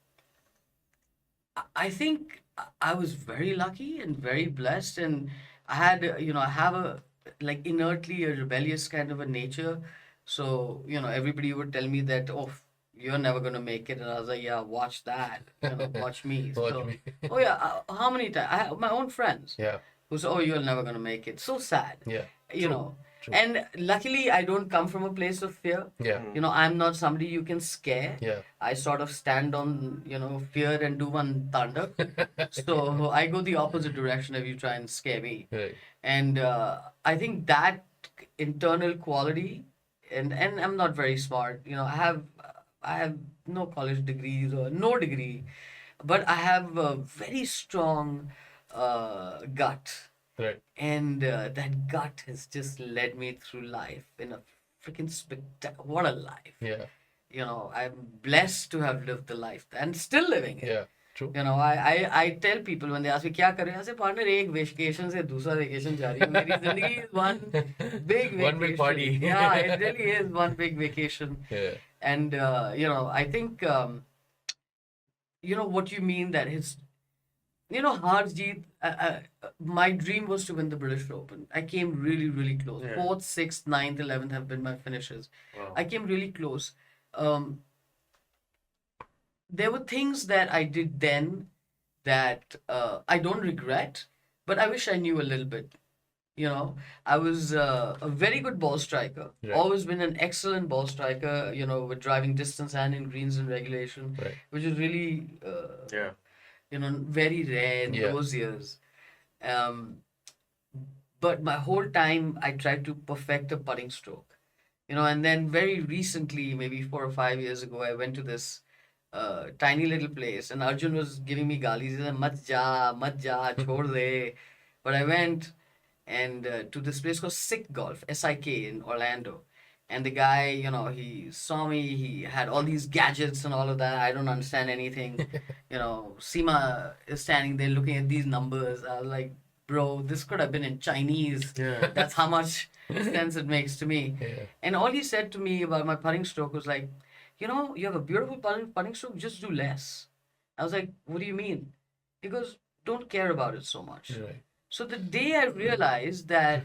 I think I was very lucky and very blessed, and I had, I have a like inertly a rebellious kind of a nature. So, everybody would tell me that, oh, you're never gonna make it, and I was like, yeah, watch that, watch me. Watch So, me. oh yeah, how many times I have my own friends Yeah. who say, oh, you're never gonna make it. So sad, Yeah. you True. know. True. And luckily, I don't come from a place of fear. Yeah. I'm not somebody you can scare. Yeah. I sort of stand on, fear and do one thunder. So I go the opposite direction if you try and scare me. Right. And I think that internal quality, and I'm not very smart. I have no college degrees or no degree, but I have a very strong gut, Right. and that gut has just led me through life in a freaking spectacular. What a life! Yeah. I'm blessed to have lived the life and still living it. Yeah. True. I tell people when they ask me क्या कर रहे हैं, I say partner एक vacation से दूसरा vacation जा रही हूँ. मेरी जिंदगी is one big vacation. One big party. Yeah, it really is one big vacation. Yeah. And I think what you mean, that his Harsh Jeet, my dream was to win the British Open. I came really, really close. Yeah. 4th, 6th, 9th, 11th have been my finishes. Wow. I came really close. There were things that I did then that I don't regret, but I wish I knew a little bit. I was a very good ball striker. Right. Always been an excellent ball striker, with driving distance and in greens and regulation, Right. which is really, Yeah. very rare in Yeah. those years. But my whole time I tried to perfect a putting stroke, and then very recently, maybe 4 or 5 years ago, I went to this tiny little place, and Arjun was giving me galis. He said, mat ja, chhod de. But I went and to this place called Sick Golf, SIK in Orlando. And the guy, he saw me, he had all these gadgets and all of that. I don't understand anything. Seema is standing there looking at these numbers. I was like, bro, this could have been in Chinese. Yeah. That's how much sense it makes to me. Yeah. And all he said to me about my putting stroke was like, you have a beautiful putting stroke, just do less. I was like, what do you mean? He goes, don't care about it so much. Right. So the day I realized that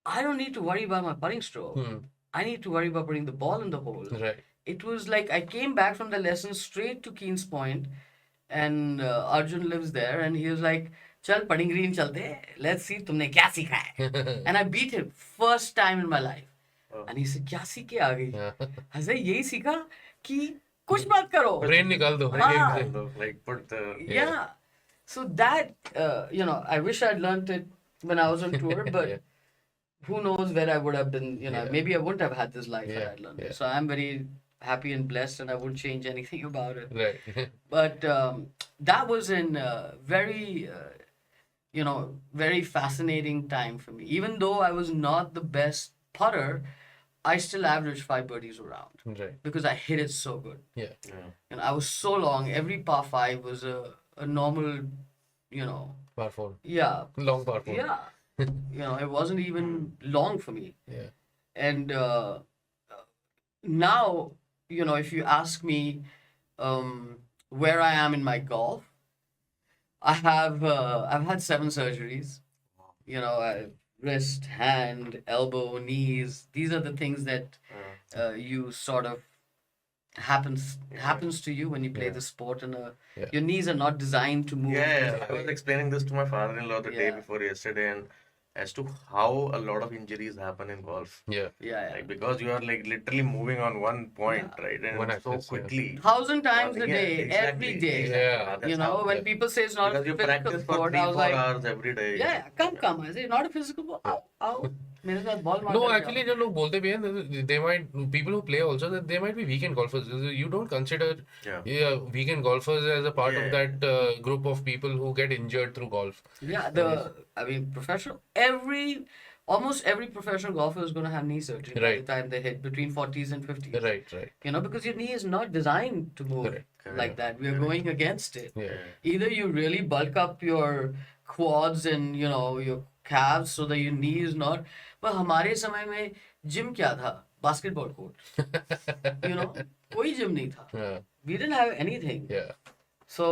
I don't need to worry about my putting stroke, Hmm. I need to worry about putting the ball in the hole. Right. It was like I came back from the lesson straight to Keynes Point, and Arjun lives there, and he was like, "Chal putting green chalte, let's see tumne kya sikha hai." And I beat him first time in my life. Oh. And he said, "क्या सीख के आ गई?" Yeah. I said, "यही सीखा कि कुछ मत करो." Brain निकाल दो. हाँ. Game से. Like, put the. Yeah. So that, I wish I'd learned it when I was on tour, but Yeah. who knows where I would have been, Yeah. maybe I wouldn't have had this life had Yeah, I learned yeah. it. So I'm very happy and blessed, and I wouldn't change anything about it. Right. But that was in very, very fascinating time for me. Even though I was not the best putter, I still averaged 5 birdies around Right. because I hit it so good. Yeah. Yeah. And I was so long. Every par 5 was a normal, Par 4. yeah, Long par 4. yeah. It wasn't even long for me. Yeah. And now, if you ask me where I am in my golf, I've had 7 surgeries. Wrist, hand, elbow, knees. These are the things that you sort of happens to you when you play Yeah. the sport, and Yeah. your knees are not designed to move. Yeah, this I was way. explaining this to my father-in-law the day Yeah. before yesterday, and as to how a lot of injuries happen in golf. Yeah. Yeah, Like because you are like literally moving on one point, Yeah. right? And One so axis, yeah. quickly. 1,000 times a Yeah, day, exactly, every day. exactly. Yeah. That's You know, how- when Yeah. people say it's not because a you physical practice for sport, 3, I was 4 like, hours every day. yeah, come. I say, not a physical sport. Ow. मेरे साथ ball मार No, कर actually, जाओ. जो लोग बोलते भी हैं, they might people who play also that they might be weekend golfers. You don't consider Yeah. weekend golfers as a part of Yeah. that group of people who get injured through golf. Yeah, I mean, almost every professional golfer is going to have knee surgery by Right. the time they hit between 40s and 50s. Right, right. You know, because your knee is not designed to move Correct. like that. We are going against it. Yeah. Either you really bulk up your quads and, you know, your calves so that your knee is not. But हमारे समय में gym क्या था? Basketball court. You know, कोई gym नहीं था. Yeah. We didn't have anything. Yeah. So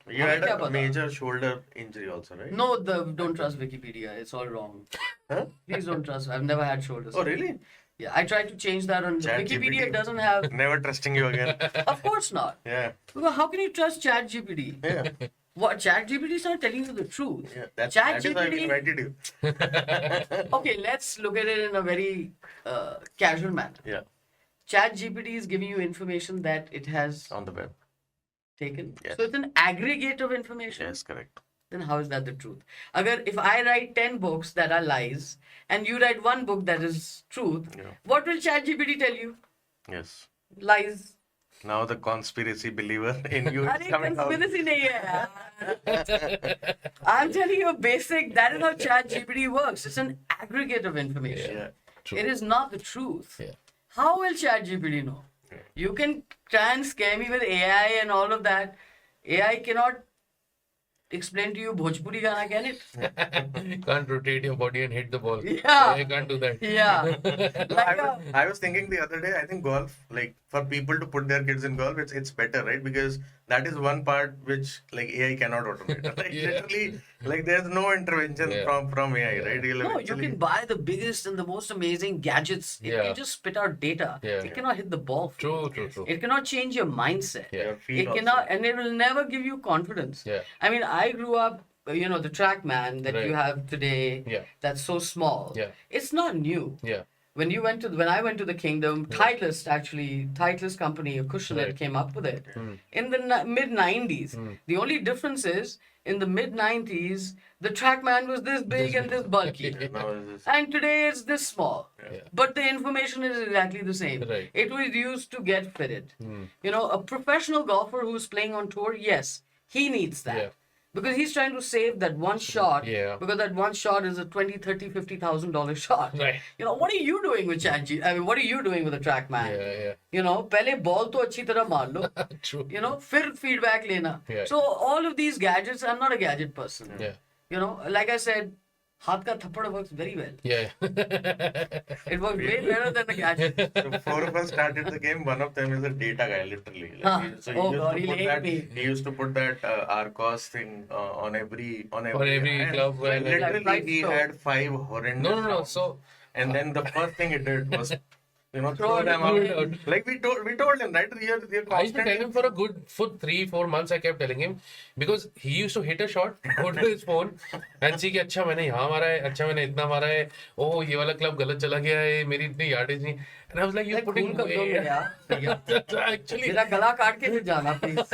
You हमें had क्या a पता? major shoulder injury also, right? No, don't trust Wikipedia. It's all wrong. Huh? Please don't trust. I've never had shoulders. Oh, really? Yeah, I tried to change that on Wikipedia. ChatGPT. Doesn't have. Never trusting you again. Of course not. Yeah. Because how can you trust ChatGPT? Yeah. What ChatGPT is not telling you the truth. Yeah. That is why we ChatGPT. invited you. Okay, let's look at it in a very casual manner. Yeah. ChatGPT is giving you information that it has On the web. taken. Yes. So it's an aggregate of information. Yes, correct. Then how is that the truth? If I write 10 books that are lies and you write one book that is truth, Yeah. what will ChatGPT tell you? Yes. Lies. Now the conspiracy believer in you is अरे coming out. conspiracy नहीं है यार. I'm telling you a basic, that is how ChatGPT works. It's an aggregate of information. Yeah. True. It is not the truth. Yeah. How will ChatGPT know? You can try and scare me with AI and all of that. AI cannot explain to you Bhojpuri Gana, can it? Can't rotate your body and hit the ball. Yeah. You can't do that. Yeah. Like I was thinking the other day, I think golf, like for people to put their kids in golf, it's better, right? Because that is one part which like AI cannot automate. Like Yeah. literally, like there's no intervention Yeah. from AI, right? You'll no, you eventually- can buy the biggest and the most amazing gadgets. It Yeah. can just spit out data. Yeah. It cannot hit the ball. for you. True. It cannot change your mindset. Yeah. Your feel It also. cannot, and it will never give you confidence. Yeah. I mean, I grew up, you know, the TrackMan that you Right. have today, Yeah. that's so small. Yeah. It's not new. Yeah. When I went to the Kingdom, Titleist company, a cushion that Right. came up with it in the mid 90s. The only difference is in the mid 90s, the TrackMan was this big and this bulky. Now it's And today it's this small. Yeah. But the information is exactly the same. Right. It was used to get fitted. You know, a professional golfer who's playing on tour, yes, he needs that. Yeah. Because he's trying to save that one shot. Yeah. Because that one shot is a $20, $30, $50,000 shot. Right. You know, what are you doing with ChatGPT? I mean, what are you doing with the TrackMan? Yeah. You know, पहले ball तो अच्छी तरह मार लो. True. You know, फिर feedback लेना. Yeah. So all of these gadgets, I'm not a gadget person. Yeah. You know, like I said, हाथ का थप्पड़ works very well. Yeah. It works way better than a gadget. So four of us started the game. One of them is a data guy, literally. Huh. So Oh used God, to he'll put hate that. me. He used to put that Arcos thing on every every hand. club, And like literally, he Lightstone. had 5 horrendous. No. rounds. So And then the first thing he did was, Throw throw it them out. out. Like we told him, right? You're I used to tell constantly. him for a good 3-4 months. I kept telling him because he used to hit a shot, go to his phone and see कि अच्छा मैंने यहाँ मारा है, अच्छा मैंने इतना मारा है, oh ये वाला क्लब गलत चला गया है, मेरी इतनी यार्डेज नहीं. And I was like, you're Like, putting खून कब दोगे way. यार? Actually, मेरा गला काट के फिर जाना, please.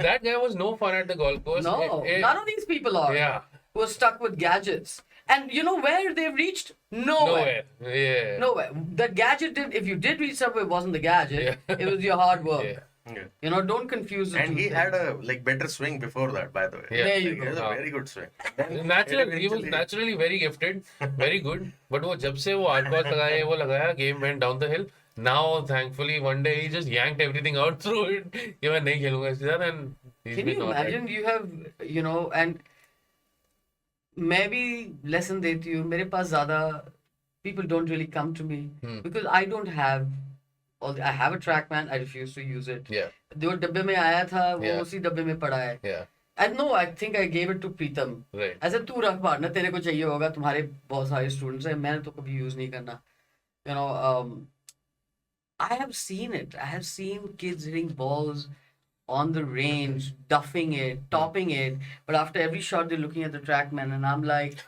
that guy was no fun at the golf course. No, none of these people are. Yeah. Who are stuck with gadgets. And you know where they've reached? Nowhere. Yeah. Nowhere. The gadget did, if you did reach somewhere, it wasn't the gadget. Yeah. It was your hard work. Yeah. Yeah. You know, don't confuse the And two he had things. a like better swing before that, by the way. Yeah. There you Like, he go. has a Ah. very good swing. Then Natural, he was eventually- naturally very gifted, very good. But वो जब से वो hardcore लगाए, वो लगाया, game went down the hill. Now, thankfully, one day he just yanked everything out, threw it. कि मैं नहीं खेलूंगा इसके साथ, and he's Can been you all right. imagine? You have, you know, and मैं भी lesson देती हूँ. मेरे पास ज़्यादा people don't really come to me because I don't have. I have a TrackMan. I refuse to use it. Yeah, जो डब्बे में आया था वो Yeah. उसी डब्बे में पड़ा है. yeah, And no, I think I gave it to Pritam. right. ऐसे तू रख बार ना तेरे को चाहिए होगा तुम्हारे बहुत सारे स्टूडेंट्स हैं मैंने तो कभी यूज नहीं करना. You know, I have seen it. I have seen kids hitting balls on the range, duffing it, topping it. But after every shot, they're looking at the TrackMan, and I'm like,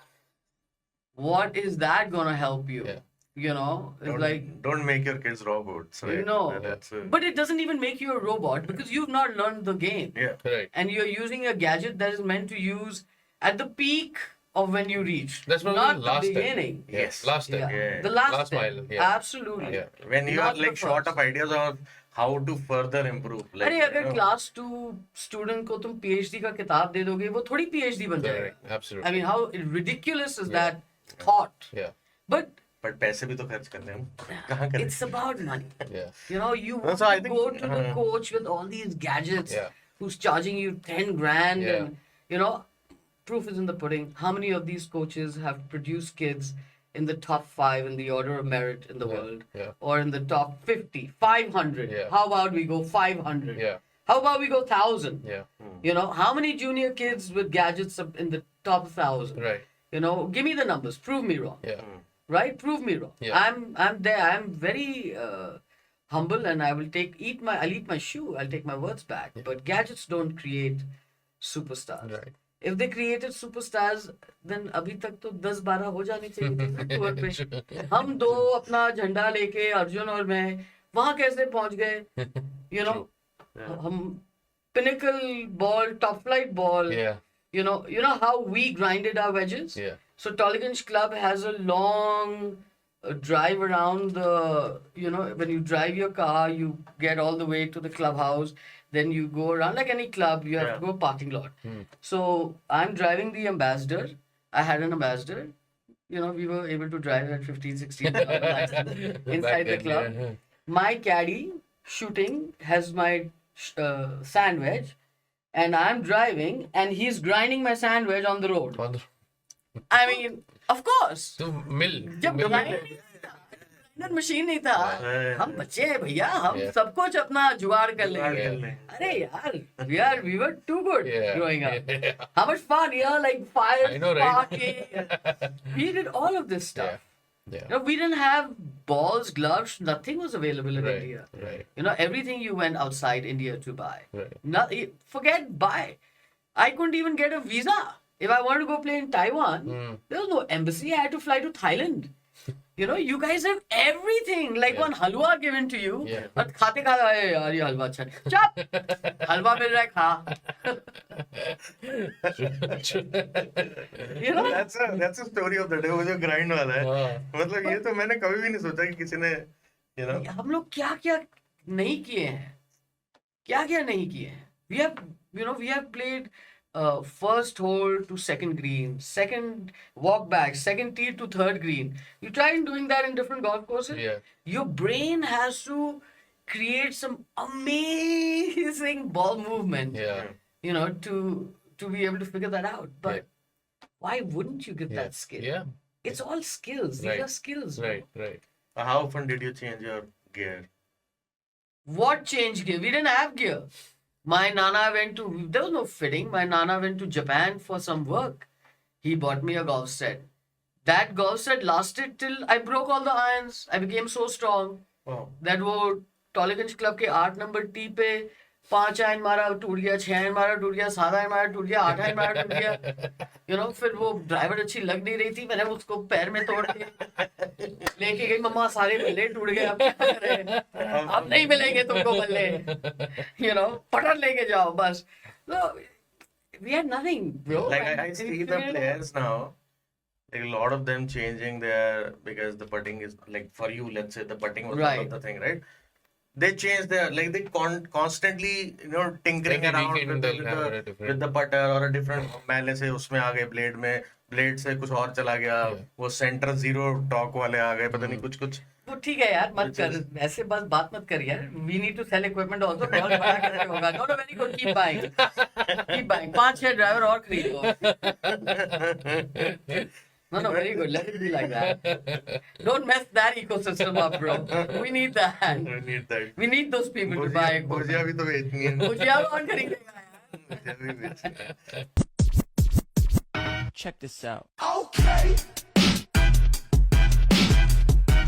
what is that gonna help you? Yeah. You know, it's Don't, like, don't make your kids robots, right? no, That's but it doesn't even make you a robot because you've not learned the game. yeah. Right. And you're using a gadget that is meant to use at the peak of when you reach, That's probably not the last the step. beginning. Yeah. Yes. Last step. Yeah. Yeah. The last Last step. mile, yeah. Absolutely. Yeah. When you Not are the like short of first. ideas on how to further improve, like अरे you अगर know, class 2 student को तुम PhD का किताब दे दोगे वो थोड़ी PhD बन Correct. जाएगा. Absolutely. I mean, how ridiculous is Yeah. that thought? Yeah. But but पैसे भी तो खर्च करने हम कहाँ करें? it's about money. Yeah. You know, you No, want so I to think, go to the coach with all these gadgets Yeah. who's charging you 10 grand Yeah. and, you know, proof is in the pudding. How many of these coaches have produced kids in the top 5 in the order of merit in the Yeah. world? Yeah. Or in the top 50, 500? Yeah. How about we go 500? Yeah. How about we go 1,000? Yeah. You know, how many junior kids with gadgets up in the top 1,000? Right. You know, give me the numbers. Prove me wrong. Yeah. Right? Prove me wrong. Yeah. I'm there. I'm very humble, and I will I'll eat my shoe. I'll take my words back. But gadgets don't create superstars. Right. If they created superstars, then अभी तक तो 10-12 हो जाने चाहिए थे ना tour पे. हम दो अपना झंडा लेके अर्जुन और मैं वहाँ कैसे पहुँच गए? You know, हम pinnacle ball, top flight ball. Yeah. You know how we grinded our wedges? Yeah. So Tollygunge Club has a long drive around the, you know, when you drive your car, you get all the way to the clubhouse. Then you go around like any club, you have Yeah. to go parking lot. So I'm driving the Ambassador. I had an Ambassador. You know, we were able to drive at 15, 16 Back inside the then, club. yeah. My caddy shooting has my sandwich, and I'm driving, and he's grinding my sandwich on the road. On the- I mean, of course. To mill. जब mill- grinder machine नहीं था, Yeah. हम बच्चे हैं भैया, हम Yeah. सब कुछ अपना जुगाड़ कर जुगाड़ लेंगे. कर लें. अरे यार, we were too good Yeah. growing up. Yeah. How much fun, like fire I know, right? sparking. We did all of this stuff. Yeah. You know, we didn't have balls, gloves, nothing was available in Right. India. Right. You know, everything you went outside India to buy. Right. Forget buy. I couldn't even get a visa. If I wanted to go play in Taiwan, there was no embassy. I had to fly to Thailand. You know, you guys have everything. Like Yeah. one halwa given to you. Yeah. But खाते खाते अरे यार ये हलवा अच्छा नहीं. चुप. हलवा मिल रहा है खा. You know? that's a story of the day. वो जो grind वाला है. हाँ. मतलब ये तो मैंने कभी भी नहीं सोचा कि किसी ने, you know. हम लोग क्या क्या नहीं किए हैं, क्या क्या नहीं किए हैं. We have played first hole to second green, second walk back, second tee to third green. You tried doing that in different golf courses. Yeah. Your brain has to create some amazing ball movement. Yeah. You know, to be able to figure that out. But why wouldn't you get Yeah. that skill? Yeah. It's all skills. These Right. are skills. bro. Right. Right. How often did you change your gear? What change gear? We didn't have gear. My Nana there was no fitting. My Nana went to Japan for some work. He bought me a golf set. That golf set lasted till I broke all the irons. I became so strong Wow. that वो Tollygunge club के 8 number T पे 5 ion मारा टूट गया, 6 ion मारा टूट गया, 7 ion मारा टूट गया, 8 आयन मारा टूट गया. You know, फिर वो ड्राइवर अच्छी लग नहीं रही थी, मैंने उसको पैर में तोड़ के लेके गई, मम्मा सारे बल्ले टूट गए, अब क्या करें, अब नहीं मिलेंगे तुमको बल्ले. You know, पटन लेके जाओ बस. So, we had nothing, bro. Like And I we see the figured it out. players now, like a lot of them changing their, because the putting is like, for you, let's say the putting was one Right. of the thing, right? They change their, like they constantly, you know, tinkering Every around weekend with they'll have a different- with the putter or a different, मैले से उसमें आ गए blade में, blade से कुछ और चला गया, Yeah. वो center zero torque वाले आ गए, पता नहीं कुछ वो ठीक है यार, मत कर ऐसे, बस बात मत कर यार. We need to sell equipment also. बहुत बड़ा कैसे होगा? No, very good. Keep buying. Keep buying. 5-6 driver और खरीदो. No, very good. Let it be like that. Don't mess that ecosystem up, bro. We need that. We need that. We need those people to buy equipment. भुजिया भी तो बेचनी है. भुजिया कौन खरीदेगा यार? भुजिया भी बेचनी है. Check this out. Okay.